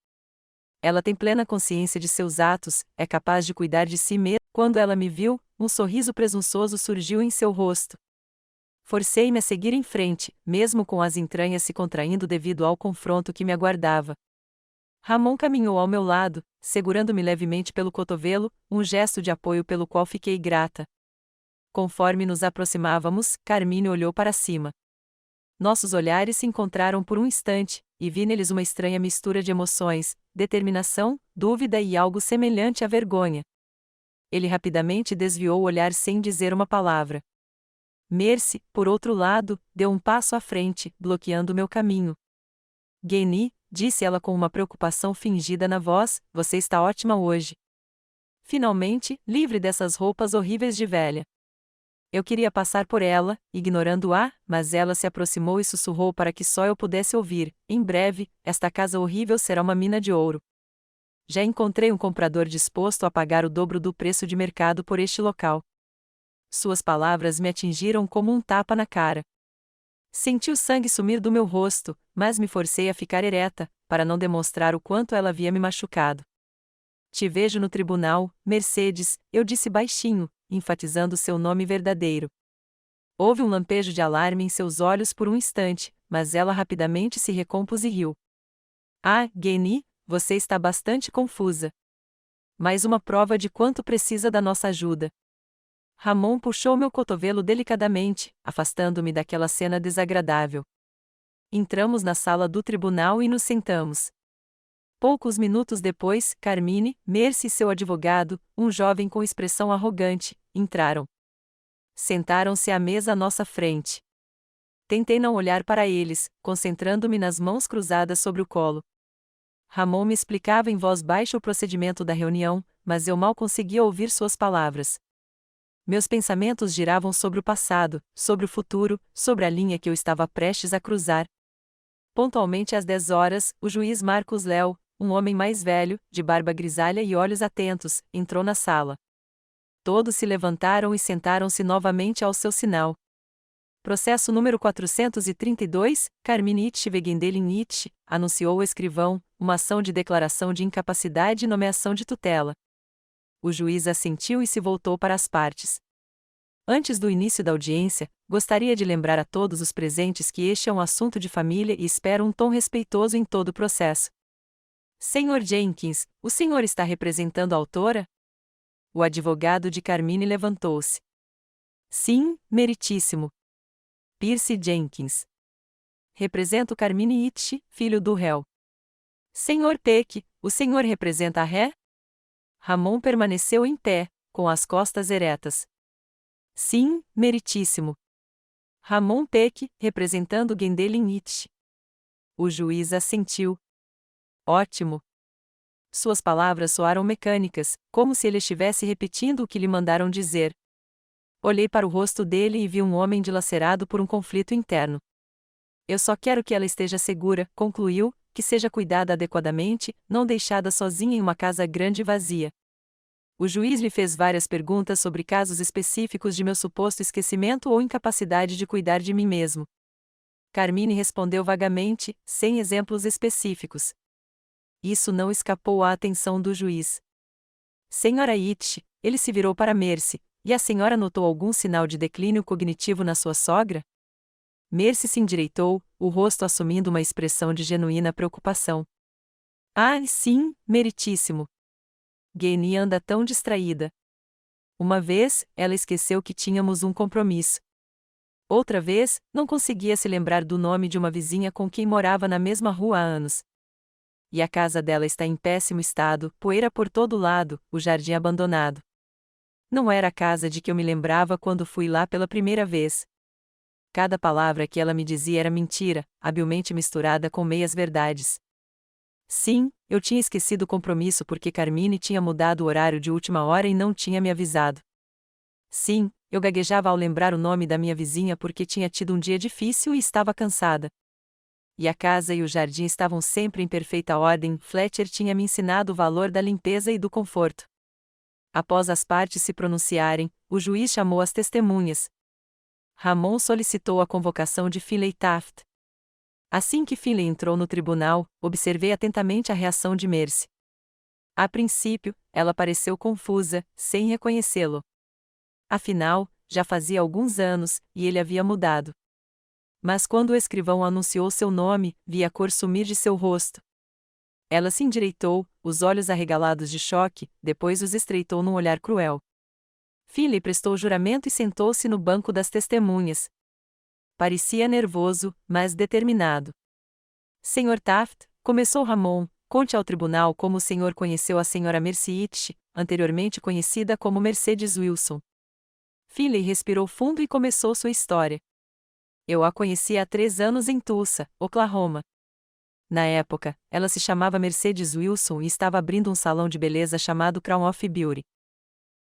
A: Ela tem plena consciência de seus atos, é capaz de cuidar de si mesma. Quando ela me viu, um sorriso presunçoso surgiu em seu rosto. Forcei-me a seguir em frente, mesmo com as entranhas se contraindo devido ao confronto que me aguardava. Ramon caminhou ao meu lado, segurando-me levemente pelo cotovelo, um gesto de apoio pelo qual fiquei grata. Conforme nos aproximávamos, Carmine olhou para cima. Nossos olhares se encontraram por um instante, e vi neles uma estranha mistura de emoções, determinação, dúvida e algo semelhante à vergonha. Ele rapidamente desviou o olhar sem dizer uma palavra. Mercy, por outro lado, deu um passo à frente, bloqueando meu caminho. Guenille, disse ela com uma preocupação fingida na voz, você está ótima hoje. Finalmente, livre dessas roupas horríveis de velha. Eu queria passar por ela, ignorando-a, mas ela se aproximou e sussurrou para que só eu pudesse ouvir, em breve, esta casa horrível será uma mina de ouro. Já encontrei um comprador disposto a pagar o dobro do preço de mercado por este local. Suas palavras me atingiram como um tapa na cara. Senti o sangue sumir do meu rosto, mas me forcei a ficar ereta, para não demonstrar o quanto ela havia me machucado. Te vejo no tribunal, Mercedes, eu disse baixinho, enfatizando seu nome verdadeiro. Houve um lampejo de alarme em seus olhos por um instante, mas ela rapidamente se recompôs e riu. Ah, Guenille, você está bastante confusa. Mais uma prova de quanto precisa da nossa ajuda. Ramon puxou meu cotovelo delicadamente, afastando-me daquela cena desagradável. Entramos na sala do tribunal e nos sentamos. Poucos minutos depois, Carmine, Mercy e seu advogado, um jovem com expressão arrogante, entraram. Sentaram-se à mesa à nossa frente. Tentei não olhar para eles, concentrando-me nas mãos cruzadas sobre o colo. Ramon me explicava em voz baixa o procedimento da reunião, mas eu mal conseguia ouvir suas palavras. Meus pensamentos giravam sobre o passado, sobre o futuro, sobre a linha que eu estava prestes a cruzar. Pontualmente às 10 horas, o juiz Marcus Léo, um homem mais velho, de barba grisalha e olhos atentos, entrou na sala. Todos se levantaram e sentaram-se novamente ao seu sinal. Processo número 432, Carmine Itch v. Gwendoline Itch, anunciou o escrivão, uma ação de declaração de incapacidade e nomeação de tutela. O juiz assentiu e se voltou para as partes. Antes do início da audiência, gostaria de lembrar a todos os presentes que este é um assunto de família e espero um tom respeitoso em todo o processo. Senhor Jenkins, o senhor está representando a autora? O advogado de Carmine levantou-se. Sim, meritíssimo. Percy Jenkins. Represento Carmine Itch, filho do réu. Senhor Peck, o senhor representa a ré? Ramon permaneceu em pé, com as costas eretas. Sim, meritíssimo. Ramon Peck, representando Gwendoline Itch. O juiz assentiu. Ótimo. suas palavras soaram mecânicas, como se ele estivesse repetindo o que lhe mandaram dizer. Olhei para o rosto dele e vi um homem dilacerado por um conflito interno. Eu só quero que ela esteja segura, concluiu, que seja cuidada adequadamente, não deixada sozinha em uma casa grande e vazia. O juiz lhe fez várias perguntas sobre casos específicos de meu suposto esquecimento ou incapacidade de cuidar de mim mesmo. Carmine respondeu vagamente, sem exemplos específicos. Isso não escapou à atenção do juiz. Senhora Itch, ele se virou para Mercy, e a senhora notou algum sinal de declínio cognitivo na sua sogra? Mercy se endireitou, o rosto assumindo uma expressão de genuína preocupação. Ah, sim, meritíssimo. Guinea anda tão distraída. Uma vez, ela esqueceu que tínhamos um compromisso. Outra vez, não conseguia se lembrar do nome de uma vizinha com quem morava na mesma rua há anos. E a casa dela está em péssimo estado, poeira por todo lado, o jardim abandonado. Não era a casa de que eu me lembrava quando fui lá pela primeira vez. Cada palavra que ela me dizia era mentira, habilmente misturada com meias verdades. Sim, eu tinha esquecido o compromisso porque Carmine tinha mudado o horário de última hora e não tinha me avisado. Sim, eu gaguejava ao lembrar o nome da minha vizinha porque tinha tido um dia difícil e estava cansada. E a casa e o jardim estavam sempre em perfeita ordem. Fletcher tinha me ensinado o valor da limpeza e do conforto. Após as partes se pronunciarem, o juiz chamou as testemunhas. Ramon solicitou a convocação de Finlay Taft. Assim que Finlay entrou no tribunal, observei atentamente a reação de Mercy. A princípio, ela pareceu confusa, sem reconhecê-lo. Afinal, já fazia alguns anos, e ele havia mudado. Mas quando o escrivão anunciou seu nome, vi a cor sumir de seu rosto. Ela se endireitou, os olhos arregalados de choque, depois os estreitou num olhar cruel. Finlay prestou juramento e sentou-se no banco das testemunhas. Parecia nervoso, mas determinado. Senhor Taft, começou Ramon, conte ao tribunal como o senhor conheceu a senhora Mercy Itch, anteriormente conhecida como Mercedes Wilson. Finlay respirou fundo e começou sua história. Eu a conheci há 3 anos em Tulsa, Oklahoma. Na época, ela se chamava Mercedes Wilson e estava abrindo um salão de beleza chamado Crown of Beauty.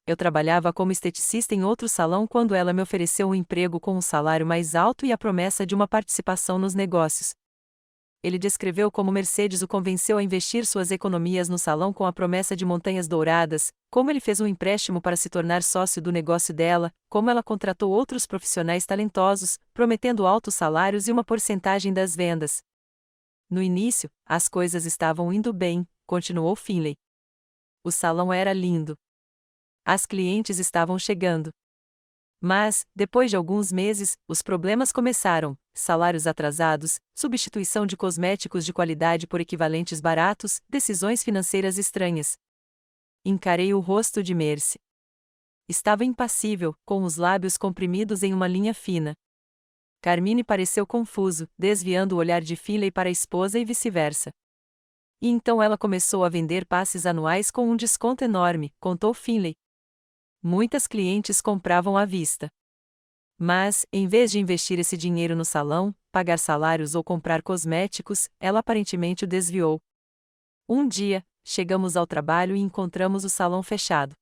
A: Eu trabalhava como esteticista em outro salão quando ela me ofereceu um emprego com um salário mais alto e a promessa de uma participação nos negócios. Ele descreveu como Mercedes o convenceu a investir suas economias no salão com a promessa de montanhas douradas, como ele fez um empréstimo para se tornar sócio do negócio dela, como ela contratou outros profissionais talentosos, prometendo altos salários e uma porcentagem das vendas. No início, as coisas estavam indo bem, continuou Finlay. O salão era lindo. As clientes estavam chegando. Mas, depois de alguns meses, os problemas começaram: salários atrasados, substituição de cosméticos de qualidade por equivalentes baratos, decisões financeiras estranhas. Encarei o rosto de Mercy. Estava impassível, com os lábios comprimidos em uma linha fina. Carmine pareceu confuso, desviando o olhar de Finlay para a esposa e vice-versa. E então ela começou a vender passes anuais com um desconto enorme, contou Finlay. Muitas clientes compravam à vista. Mas, em vez de investir esse dinheiro no salão, pagar salários ou comprar cosméticos, ela aparentemente o desviou. Um dia, chegamos ao trabalho e encontramos o salão fechado.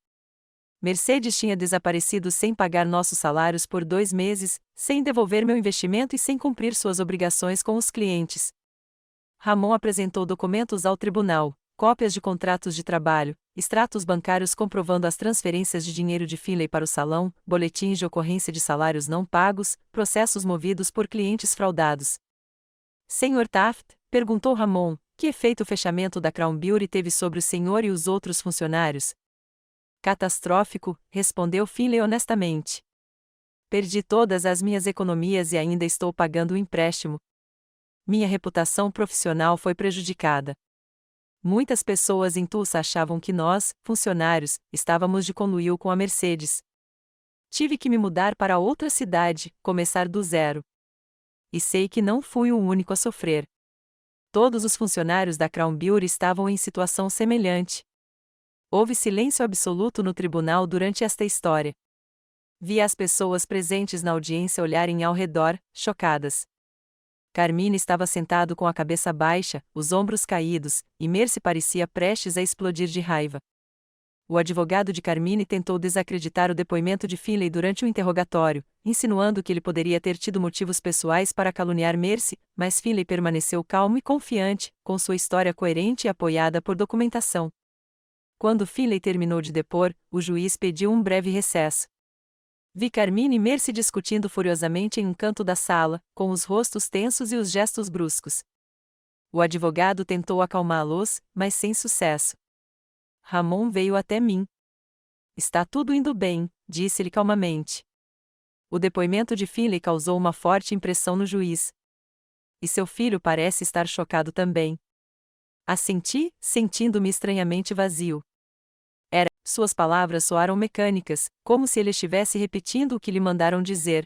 A: Mercedes tinha desaparecido sem pagar nossos salários por 2 meses, sem devolver meu investimento e sem cumprir suas obrigações com os clientes. Ramon apresentou documentos ao tribunal, cópias de contratos de trabalho, extratos bancários comprovando as transferências de dinheiro de Finlay para o salão, boletins de ocorrência de salários não pagos, processos movidos por clientes fraudados. Senhor Taft, perguntou Ramon, que efeito o fechamento da Crown Beauty teve sobre o senhor e os outros funcionários? Catastrófico, respondeu Finlay honestamente. Perdi todas as minhas economias e ainda estou pagando o empréstimo. Minha reputação profissional foi prejudicada. Muitas pessoas em Tulsa achavam que nós, funcionários, estávamos de conluio com a Mercedes. Tive que me mudar para outra cidade, começar do zero. E sei que não fui o único a sofrer. Todos os funcionários da Crown Beauty estavam em situação semelhante. Houve silêncio absoluto no tribunal durante esta história. Vi as pessoas presentes na audiência olharem ao redor, chocadas. Carmine estava sentado com a cabeça baixa, os ombros caídos, e Mercy parecia prestes a explodir de raiva. O advogado de Carmine tentou desacreditar o depoimento de Finlay durante o interrogatório, insinuando que ele poderia ter tido motivos pessoais para caluniar Mercy, mas Finlay permaneceu calmo e confiante, com sua história coerente e apoiada por documentação. Quando Finlay terminou de depor, o juiz pediu um breve recesso. Vi Carmine e Mercy discutindo furiosamente em um canto da sala, com os rostos tensos e os gestos bruscos. O advogado tentou acalmá-los, mas sem sucesso. Ramon veio até mim. Está tudo indo bem, disse-lhe calmamente. O depoimento de Finlay causou uma forte impressão no juiz. E seu filho parece estar chocado também. Assenti, sentindo-me estranhamente vazio. Suas palavras soaram mecânicas, como se ele estivesse repetindo o que lhe mandaram dizer.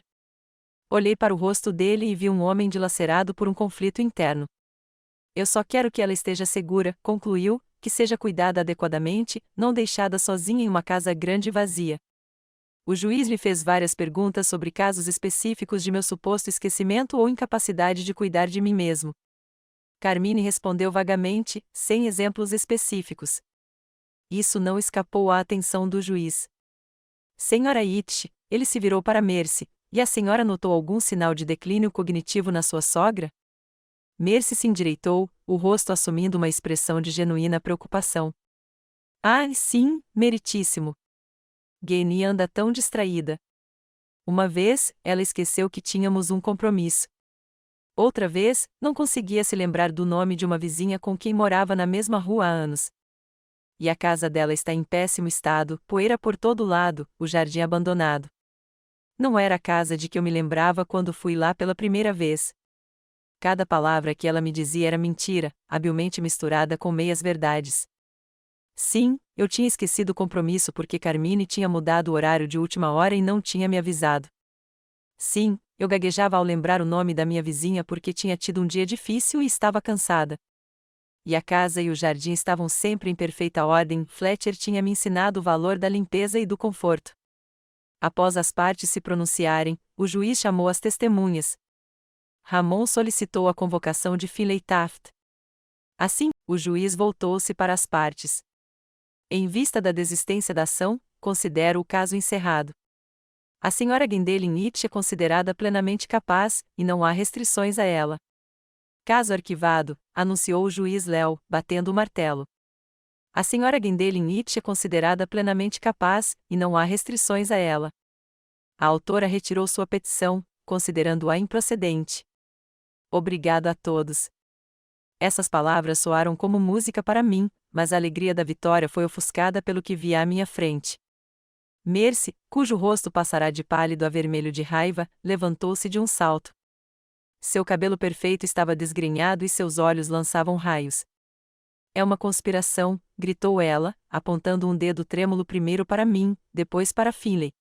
A: Olhei para o rosto dele e vi um homem dilacerado por um conflito interno. Eu só quero que ela esteja segura, concluiu, que seja cuidada adequadamente, não deixada sozinha em uma casa grande e vazia. O juiz lhe fez várias perguntas sobre casos específicos de meu suposto esquecimento ou incapacidade de cuidar de mim mesmo. Carmine respondeu vagamente, sem exemplos específicos. Isso não escapou à atenção do juiz. Senhora Itch, ele se virou para Mercy, e a senhora notou algum sinal de declínio cognitivo na sua sogra? Mercy se endireitou, o rosto assumindo uma expressão de genuína preocupação. Ah, sim, meritíssimo. Gueni anda tão distraída. Uma vez, ela esqueceu que tínhamos um compromisso. Outra vez, não conseguia se lembrar do nome de uma vizinha com quem morava na mesma rua há anos. E a casa dela está em péssimo estado, poeira por todo lado, o jardim abandonado. Não era a casa de que eu me lembrava quando fui lá pela primeira vez. Cada palavra que ela me dizia era mentira, habilmente misturada com meias-verdades. Sim, eu tinha esquecido o compromisso porque Carmine tinha mudado o horário de última hora e não tinha me avisado. Sim, eu gaguejava ao lembrar o nome da minha vizinha porque tinha tido um dia difícil e estava cansada. E a casa e o jardim estavam sempre em perfeita ordem. Fletcher tinha me ensinado o valor da limpeza e do conforto. Após as partes se pronunciarem, o juiz chamou as testemunhas. Ramon solicitou a convocação de Finlay Taft. Assim, o juiz voltou-se para as partes. Em vista da desistência da ação, considero o caso encerrado. A senhora Gwendoline Itch é considerada plenamente capaz, e não há restrições a ela. Caso arquivado, anunciou o juiz Léo, batendo o martelo. A senhora Gwendoline Itch é considerada plenamente capaz, e não há restrições a ela. A autora retirou sua petição, considerando-a improcedente. Obrigado a todos. Essas palavras soaram como música para mim, mas a alegria da vitória foi ofuscada pelo que via à minha frente. Mercy, cujo rosto passara de pálido a vermelho de raiva, levantou-se de um salto. Seu cabelo perfeito estava desgrenhado e seus olhos lançavam raios. É uma conspiração, gritou ela, apontando um dedo trêmulo primeiro para mim, depois para Finlay.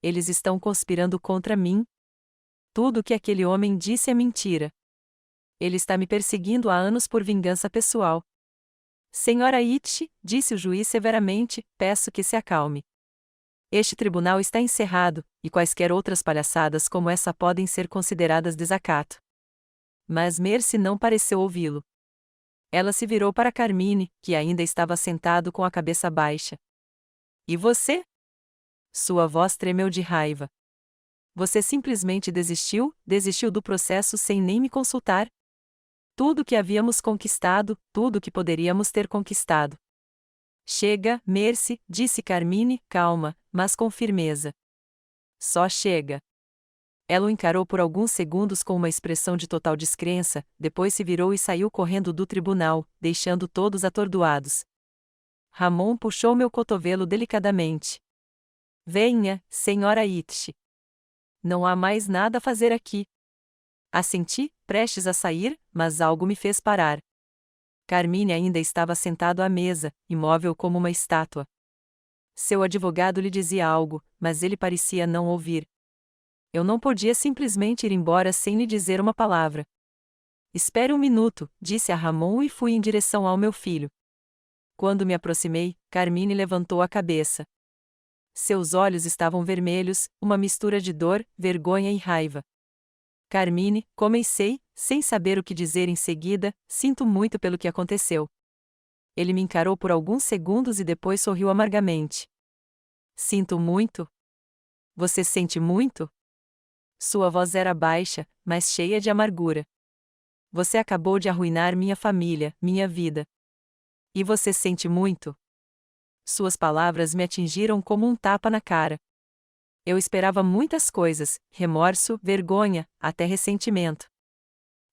A: Eles estão conspirando contra mim? Tudo o que aquele homem disse é mentira. Ele está me perseguindo há anos por vingança pessoal. Senhora Itch, disse o juiz severamente, peço que se acalme. Este tribunal está encerrado, e quaisquer outras palhaçadas como essa podem ser consideradas desacato. Mas Mercy não pareceu ouvi-lo. Ela se virou para Carmine, que ainda estava sentado com a cabeça baixa. E você? Sua voz tremeu de raiva. Você simplesmente desistiu do processo sem nem me consultar? Tudo o que havíamos conquistado, tudo o que poderíamos ter conquistado. Chega, Mercy, disse Carmine, calma, mas com firmeza. Só chega. Ela o encarou por alguns segundos com uma expressão de total descrença, depois se virou e saiu correndo do tribunal, deixando todos atordoados. Ramon puxou meu cotovelo delicadamente. Venha, senhora Itch. Não há mais nada a fazer aqui. Assenti, prestes a sair, mas algo me fez parar. Carmine ainda estava sentado à mesa, imóvel como uma estátua. Seu advogado lhe dizia algo, mas ele parecia não ouvir. Eu não podia simplesmente ir embora sem lhe dizer uma palavra. Espere um minuto, disse a Ramon e fui em direção ao meu filho. Quando me aproximei, Carmine levantou a cabeça. Seus olhos estavam vermelhos, uma mistura de dor, vergonha e raiva. Carmine, comecei, sem saber o que dizer em seguida, sinto muito pelo que aconteceu. Ele me encarou por alguns segundos e depois sorriu amargamente. Sinto muito? Você sente muito? Sua voz era baixa, mas cheia de amargura. Você acabou de arruinar minha família, minha vida. E você sente muito? Suas palavras me atingiram como um tapa na cara. Eu esperava muitas coisas, remorso, vergonha, até ressentimento.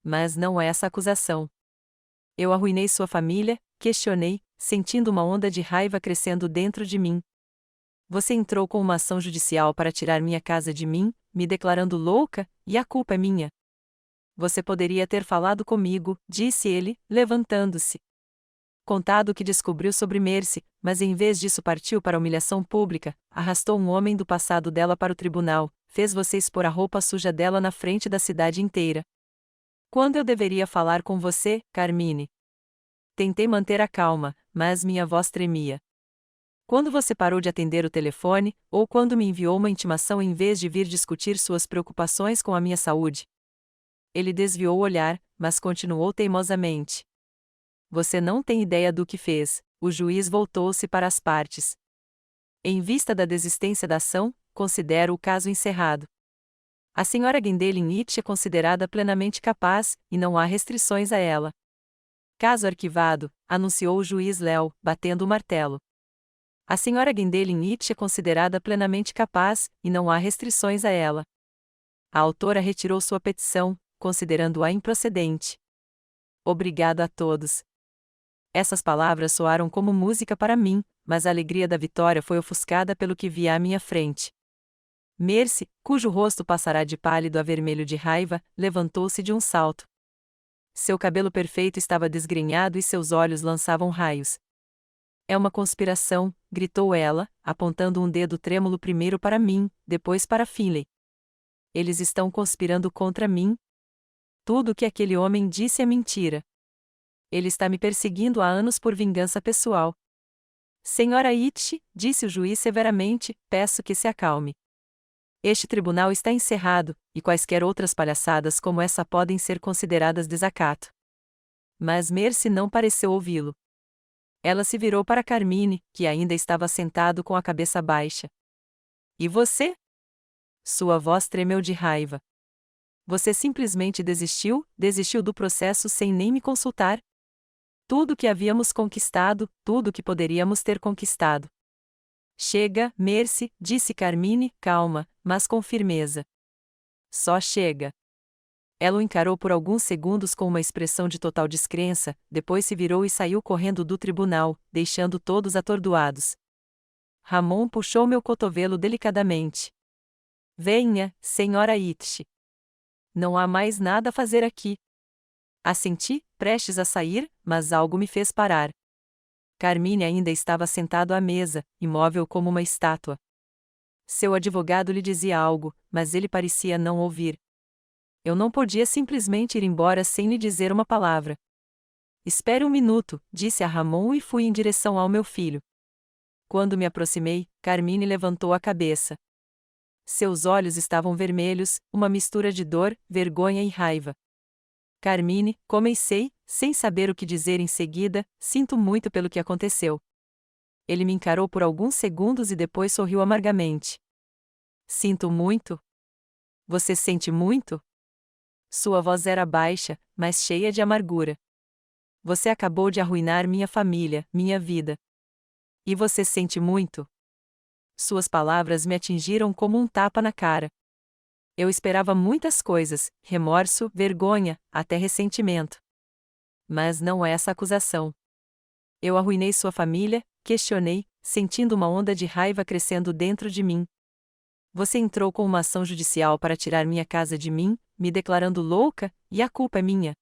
A: Mas não essa acusação. Eu arruinei sua família, questionei, sentindo uma onda de raiva crescendo dentro de mim. Você entrou com uma ação judicial para tirar minha casa de mim, me declarando louca, e a culpa é minha. Você poderia ter falado comigo, disse ele, levantando-se. Contado o que descobriu sobre Mercy, mas em vez disso partiu para a humilhação pública, arrastou um homem do passado dela para o tribunal, fez você expor a roupa suja dela na frente da cidade inteira. Quando eu deveria falar com você, Carmine? Tentei manter a calma, mas minha voz tremia. Quando você parou de atender o telefone, ou quando me enviou uma intimação em vez de vir discutir suas preocupações com a minha saúde? Ele desviou o olhar, mas continuou teimosamente. Você não tem ideia do que fez. O juiz voltou-se para as partes. Em vista da desistência da ação, considero o caso encerrado. A senhora Gwendoline Nietzsche é considerada plenamente capaz, e não há restrições a ela. Caso arquivado, anunciou o juiz Léo, batendo o martelo. A senhora Gwendoline Nietzsche é considerada plenamente capaz, e não há restrições a ela. A autora retirou sua petição, considerando-a improcedente. Obrigado a todos. Essas palavras soaram como música para mim, mas a alegria da vitória foi ofuscada pelo que via à minha frente. Mercy, cujo rosto passara de pálido a vermelho de raiva, levantou-se de um salto. Seu cabelo perfeito estava desgrenhado e seus olhos lançavam raios. É uma conspiração, gritou ela, apontando um dedo trêmulo primeiro para mim, depois para Finley. Eles estão conspirando contra mim? Tudo o que aquele homem disse é mentira. Ele está me perseguindo há anos por vingança pessoal. Senhora Nietzsche, disse o juiz severamente, peço que se acalme. Este tribunal está encerrado, e quaisquer outras palhaçadas como essa podem ser consideradas desacato. Mas Mercy não pareceu ouvi-lo. Ela se virou para Carmine, que ainda estava sentado com a cabeça baixa. E você? Sua voz tremeu de raiva. Você simplesmente desistiu do processo sem nem me consultar? Tudo que havíamos conquistado, tudo que poderíamos ter conquistado. Chega, Mercy, disse Carmine, calma, mas com firmeza. Só chega. Ela o encarou por alguns segundos com uma expressão de total descrença, depois se virou e saiu correndo do tribunal, deixando todos atordoados. Ramon puxou meu cotovelo delicadamente. Venha, senhora Nietzsche. Não há mais nada a fazer aqui. Assenti, prestes a sair, mas algo me fez parar. Carmine ainda estava sentado à mesa, imóvel como uma estátua. Seu advogado lhe dizia algo, mas ele parecia não ouvir. Eu não podia simplesmente ir embora sem lhe dizer uma palavra. Espere um minuto, disse a Ramon e fui em direção ao meu filho. Quando me aproximei, Carmine levantou a cabeça. Seus olhos estavam vermelhos, uma mistura de dor, vergonha e raiva. Carmine, comecei, sem saber o que dizer em seguida, sinto muito pelo que aconteceu. Ele me encarou por alguns segundos e depois sorriu amargamente. Sinto muito? Você sente muito? Sua voz era baixa, mas cheia de amargura. Você acabou de arruinar minha família, minha vida. E você sente muito? Suas palavras me atingiram como um tapa na cara. Eu esperava muitas coisas, remorso, vergonha, até ressentimento. Mas não essa acusação. Eu arruinei sua família, questionei, sentindo uma onda de raiva crescendo dentro de mim. Você entrou com uma ação judicial para tirar minha casa de mim, me declarando louca, e a culpa é minha.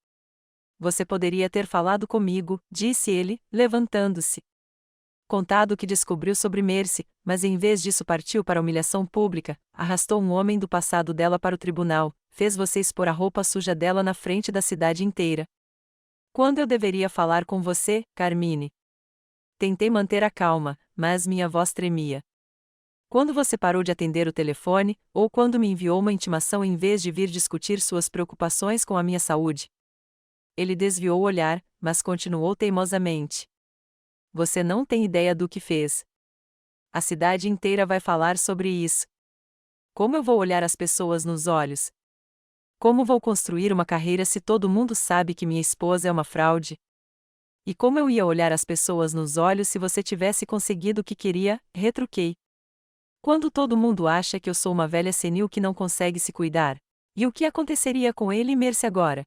A: Você poderia ter falado comigo, disse ele, levantando-se. Contado o que descobriu sobre Mercy, mas em vez disso partiu para a humilhação pública, arrastou um homem do passado dela para o tribunal, fez você expor a roupa suja dela na frente da cidade inteira. Quando eu deveria falar com você, Carmine? Tentei manter a calma, mas minha voz tremia. Quando você parou de atender o telefone, ou quando me enviou uma intimação em vez de vir discutir suas preocupações com a minha saúde? Ele desviou o olhar, mas continuou teimosamente. Você não tem ideia do que fez. A cidade inteira vai falar sobre isso. Como eu vou olhar as pessoas nos olhos? Como vou construir uma carreira se todo mundo sabe que minha esposa é uma fraude? E como eu ia olhar as pessoas nos olhos se você tivesse conseguido o que queria? Retruquei. Quando todo mundo acha que eu sou uma velha senil que não consegue se cuidar. E o que aconteceria com ele e Mercy agora?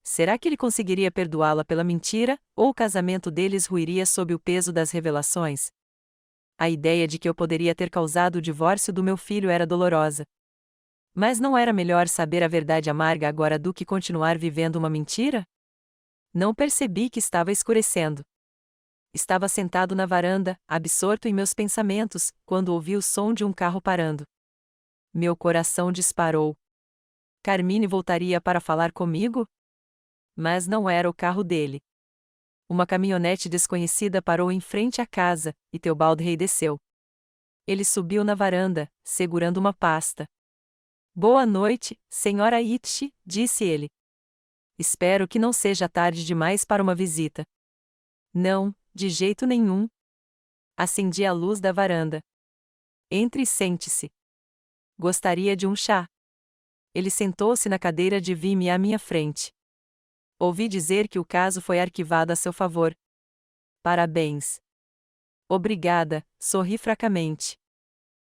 A: Será que ele conseguiria perdoá-la pela mentira, ou o casamento deles ruiria sob o peso das revelações? A ideia de que eu poderia ter causado o divórcio do meu filho era dolorosa. Mas não era melhor saber a verdade amarga agora do que continuar vivendo uma mentira? Não percebi que estava escurecendo. Estava sentado na varanda, absorto em meus pensamentos, quando ouvi o som de um carro parando. Meu coração disparou. Carmine voltaria para falar comigo? Mas não era o carro dele. Uma caminhonete desconhecida parou em frente à casa, e Theobald Rey desceu. Ele subiu na varanda, segurando uma pasta. Boa noite, senhora Itch, disse ele. Espero que não seja tarde demais para uma visita. Não, de jeito nenhum. Acendi a luz da varanda. Entre e sente-se. Gostaria de um chá. Ele sentou-se na cadeira de Vime à minha frente. Ouvi dizer que o caso foi arquivado a seu favor. Parabéns. Obrigada, sorri fracamente.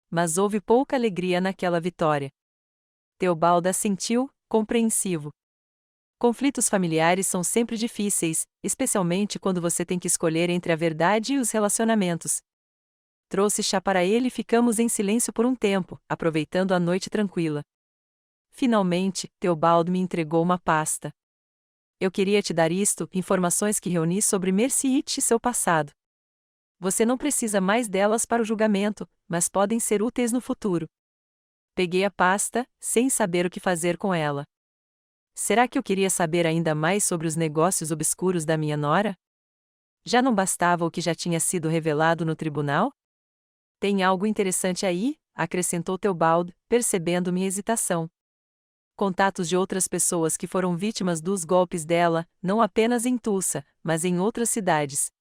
A: Mas houve pouca alegria naquela vitória. Theobald assentiu, compreensivo. Conflitos familiares são sempre difíceis, especialmente quando você tem que escolher entre a verdade e os relacionamentos. Trouxe chá para ele e ficamos em silêncio por um tempo, aproveitando a noite tranquila. Finalmente, Theobald me entregou uma pasta. Eu queria te dar isto, informações que reuni sobre Mercy Itch e seu passado. Você não precisa mais delas para o julgamento, mas podem ser úteis no futuro. Peguei a pasta, sem saber o que fazer com ela. Será que eu queria saber ainda mais sobre os negócios obscuros da minha nora? Já não bastava o que já tinha sido revelado no tribunal? Tem algo interessante aí, acrescentou Theobald, percebendo minha hesitação. Contatos de outras pessoas que foram vítimas dos golpes dela, não apenas em Tulsa, mas em outras cidades.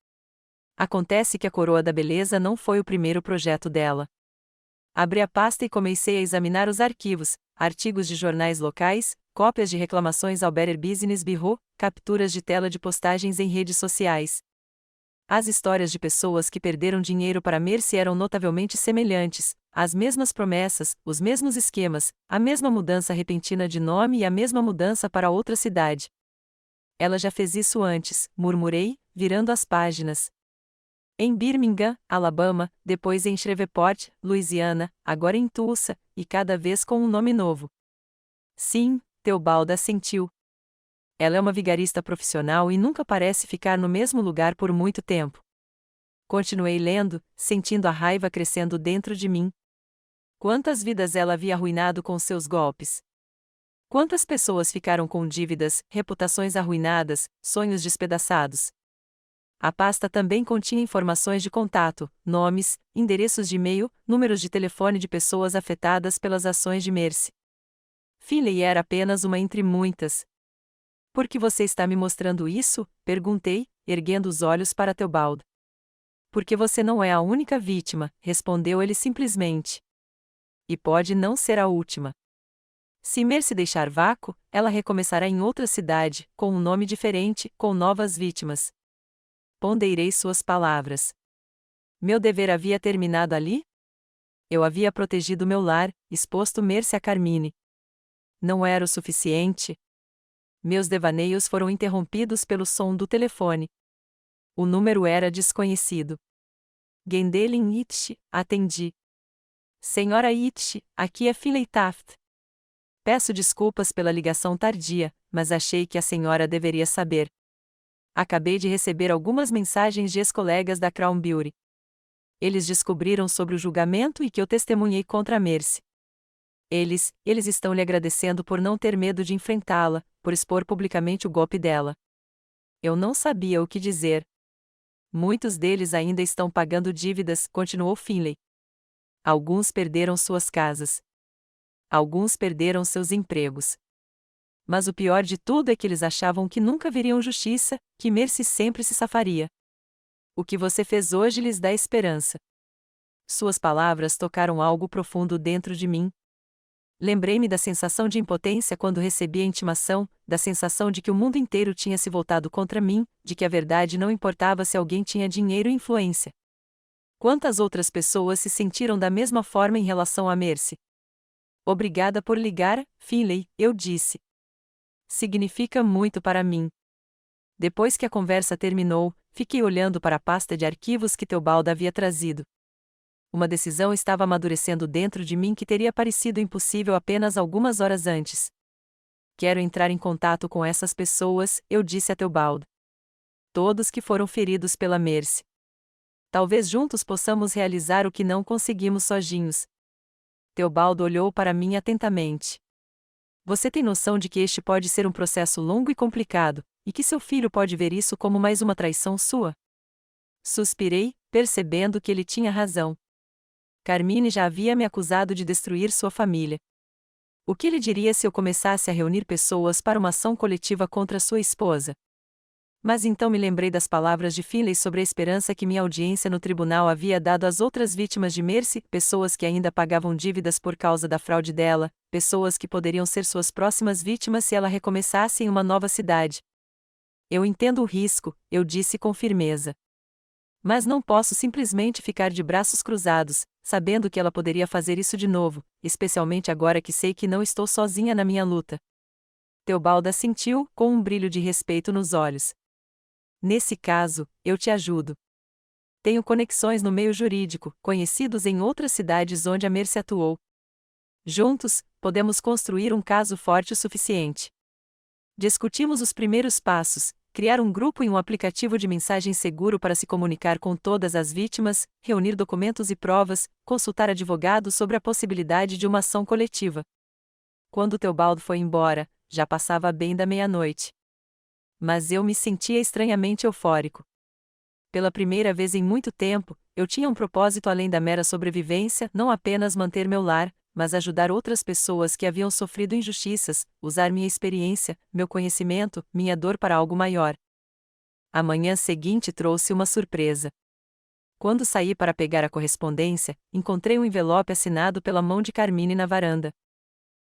A: Acontece que a Coroa da Beleza não foi o primeiro projeto dela. Abri a pasta e comecei a examinar os arquivos, artigos de jornais locais, cópias de reclamações ao Better Business Bureau, capturas de tela de postagens em redes sociais. As histórias de pessoas que perderam dinheiro para Mercy eram notavelmente semelhantes, as mesmas promessas, os mesmos esquemas, a mesma mudança repentina de nome e a mesma mudança para outra cidade. Ela já fez isso antes, murmurei, virando as páginas. Em Birmingham, Alabama, depois em Shreveport, Louisiana, agora em Tulsa, e cada vez com um nome novo. Sim, Theobald assentiu. Ela é uma vigarista profissional e nunca parece ficar no mesmo lugar por muito tempo. Continuei lendo, sentindo a raiva crescendo dentro de mim. Quantas vidas ela havia arruinado com seus golpes? Quantas pessoas ficaram com dívidas, reputações arruinadas, sonhos despedaçados? A pasta também continha informações de contato, nomes, endereços de e-mail, números de telefone de pessoas afetadas pelas ações de Mercy. Finley era apenas uma entre muitas. Por que você está me mostrando isso? Perguntei, erguendo os olhos para Theobald. Porque você não é a única vítima, respondeu ele simplesmente. E pode não ser a última. Se Mercy deixar vácuo, ela recomeçará em outra cidade, com um nome diferente, com novas vítimas. Ponderei suas palavras. Meu dever havia terminado ali? Eu havia protegido meu lar, exposto Mercy a Carmine. Não era o suficiente? Meus devaneios foram interrompidos pelo som do telefone. O número era desconhecido. Gwendoline Itch, atendi. Senhora Itch, aqui é Finley Taft. Peço desculpas pela ligação tardia, mas achei que a senhora deveria saber. Acabei de receber algumas mensagens de ex-colegas da Crown Beauty. Eles descobriram sobre o julgamento e que eu testemunhei contra Mercy. Eles estão lhe agradecendo por não ter medo de enfrentá-la, por expor publicamente o golpe dela. Eu não sabia o que dizer. Muitos deles ainda estão pagando dívidas, continuou Finley. Alguns perderam suas casas. Alguns perderam seus empregos. Mas o pior de tudo é que eles achavam que nunca veriam justiça, que Mercy sempre se safaria. O que você fez hoje lhes dá esperança. Suas palavras tocaram algo profundo dentro de mim. Lembrei-me da sensação de impotência quando recebi a intimação, da sensação de que o mundo inteiro tinha se voltado contra mim, de que a verdade não importava se alguém tinha dinheiro e influência. Quantas outras pessoas se sentiram da mesma forma em relação a Mercy? Obrigada por ligar, Finley, eu disse. Significa muito para mim. Depois que a conversa terminou, fiquei olhando para a pasta de arquivos que Theobald havia trazido. Uma decisão estava amadurecendo dentro de mim que teria parecido impossível apenas algumas horas antes. Quero entrar em contato com essas pessoas, eu disse a Theobald. Todos que foram feridos pela Mercy. Talvez juntos possamos realizar o que não conseguimos sozinhos. Theobald olhou para mim atentamente. Você tem noção de que este pode ser um processo longo e complicado, e que seu filho pode ver isso como mais uma traição sua? Suspirei, percebendo que ele tinha razão. Carmine já havia me acusado de destruir sua família. O que ele diria se eu começasse a reunir pessoas para uma ação coletiva contra sua esposa? Mas então me lembrei das palavras de Finley sobre a esperança que minha audiência no tribunal havia dado às outras vítimas de Mercy, pessoas que ainda pagavam dívidas por causa da fraude dela, pessoas que poderiam ser suas próximas vítimas se ela recomeçasse em uma nova cidade. Eu entendo o risco, eu disse com firmeza. Mas não posso simplesmente ficar de braços cruzados, sabendo que ela poderia fazer isso de novo, especialmente agora que sei que não estou sozinha na minha luta. Theobald assentiu, com um brilho de respeito nos olhos. Nesse caso, eu te ajudo. Tenho conexões no meio jurídico, conhecidos em outras cidades onde a Mercy atuou. Juntos, podemos construir um caso forte o suficiente. Discutimos os primeiros passos. Criar um grupo e um aplicativo de mensagem seguro para se comunicar com todas as vítimas, reunir documentos e provas, consultar advogados sobre a possibilidade de uma ação coletiva. Quando Theobald foi embora, já passava bem da meia-noite. Mas eu me sentia estranhamente eufórico. Pela primeira vez em muito tempo, eu tinha um propósito além da mera sobrevivência, não apenas manter meu lar, mas ajudar outras pessoas que haviam sofrido injustiças, usar minha experiência, meu conhecimento, minha dor para algo maior. A manhã seguinte trouxe uma surpresa. Quando saí para pegar a correspondência, encontrei um envelope assinado pela mão de Carmine na varanda.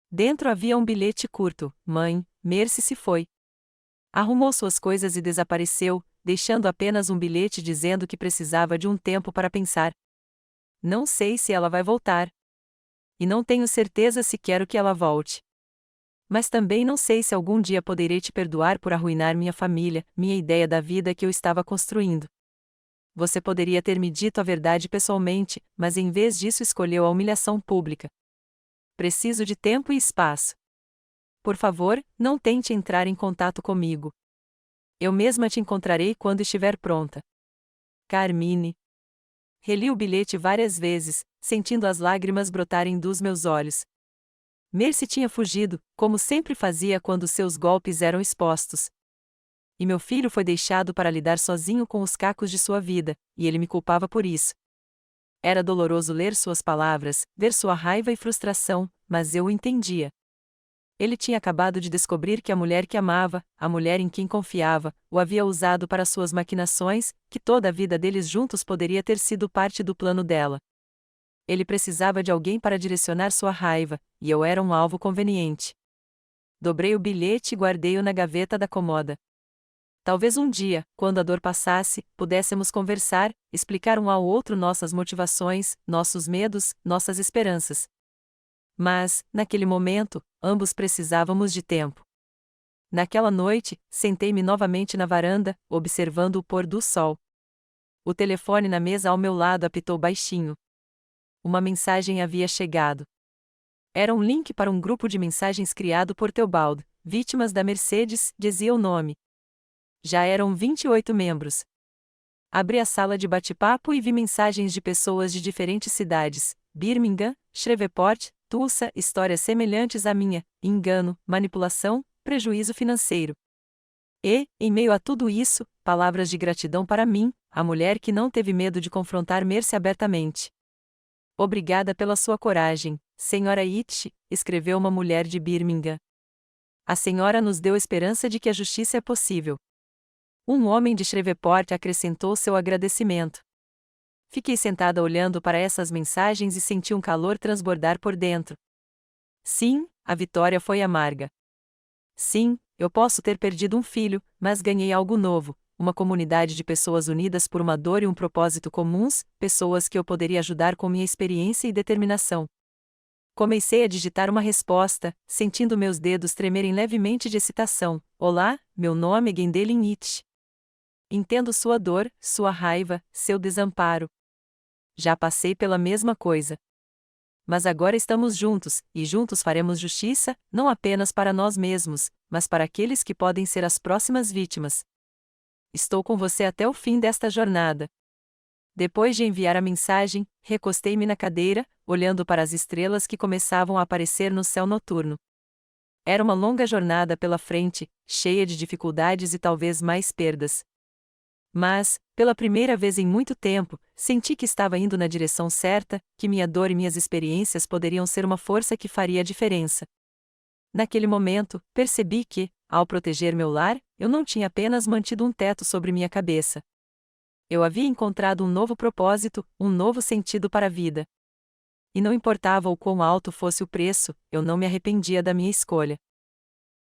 A: Dentro havia um bilhete curto: Mãe, Mercy se foi. Arrumou suas coisas e desapareceu, deixando apenas um bilhete dizendo que precisava de um tempo para pensar. Não sei se ela vai voltar. E não tenho certeza se quero que ela volte. Mas também não sei se algum dia poderei te perdoar por arruinar minha família, minha ideia da vida que eu estava construindo. Você poderia ter me dito a verdade pessoalmente, mas em vez disso escolheu a humilhação pública. Preciso de tempo e espaço. Por favor, não tente entrar em contato comigo. Eu mesma te encontrarei quando estiver pronta. Carmine. Reli o bilhete várias vezes, sentindo as lágrimas brotarem dos meus olhos. Mercy tinha fugido, como sempre fazia quando seus golpes eram expostos. E meu filho foi deixado para lidar sozinho com os cacos de sua vida, e ele me culpava por isso. Era doloroso ler suas palavras, ver sua raiva e frustração, mas eu o entendia. Ele tinha acabado de descobrir que a mulher que amava, a mulher em quem confiava, o havia usado para suas maquinações, que toda a vida deles juntos poderia ter sido parte do plano dela. Ele precisava de alguém para direcionar sua raiva, e eu era um alvo conveniente. Dobrei o bilhete e guardei-o na gaveta da comoda. Talvez um dia, quando a dor passasse, pudéssemos conversar, explicar um ao outro nossas motivações, nossos medos, nossas esperanças. Mas, naquele momento, ambos precisávamos de tempo. Naquela noite, sentei-me novamente na varanda, observando o pôr do sol. O telefone na mesa ao meu lado apitou baixinho. Uma mensagem havia chegado. Era um link para um grupo de mensagens criado por Theobald, vítimas da Mercedes, dizia o nome. Já eram 28 membros. Abri a sala de bate-papo e vi mensagens de pessoas de diferentes cidades: Birmingham, Shreveport, Tulsa, histórias semelhantes à minha, engano, manipulação, prejuízo financeiro. E, em meio a tudo isso, palavras de gratidão para mim, a mulher que não teve medo de confrontar Mercy abertamente. Obrigada pela sua coragem, Senhora Itch, escreveu uma mulher de Birmingham. A senhora nos deu esperança de que a justiça é possível. Um homem de Shreveport acrescentou seu agradecimento. Fiquei sentada olhando para essas mensagens e senti um calor transbordar por dentro. Sim, a vitória foi amarga. Sim, eu posso ter perdido um filho, mas ganhei algo novo, uma comunidade de pessoas unidas por uma dor e um propósito comuns, pessoas que eu poderia ajudar com minha experiência e determinação. Comecei a digitar uma resposta, sentindo meus dedos tremerem levemente de excitação. Olá, meu nome é Gwendolyn Itch. Entendo sua dor, sua raiva, seu desamparo. Já passei pela mesma coisa. Mas agora estamos juntos, e juntos faremos justiça, não apenas para nós mesmos, mas para aqueles que podem ser as próximas vítimas. Estou com você até o fim desta jornada. Depois de enviar a mensagem, recostei-me na cadeira, olhando para as estrelas que começavam a aparecer no céu noturno. Era uma longa jornada pela frente, cheia de dificuldades e talvez mais perdas. Mas, pela primeira vez em muito tempo, senti que estava indo na direção certa, que minha dor e minhas experiências poderiam ser uma força que faria a diferença. Naquele momento, percebi que, ao proteger meu lar, eu não tinha apenas mantido um teto sobre minha cabeça. Eu havia encontrado um novo propósito, um novo sentido para a vida. E não importava o quão alto fosse o preço, eu não me arrependia da minha escolha.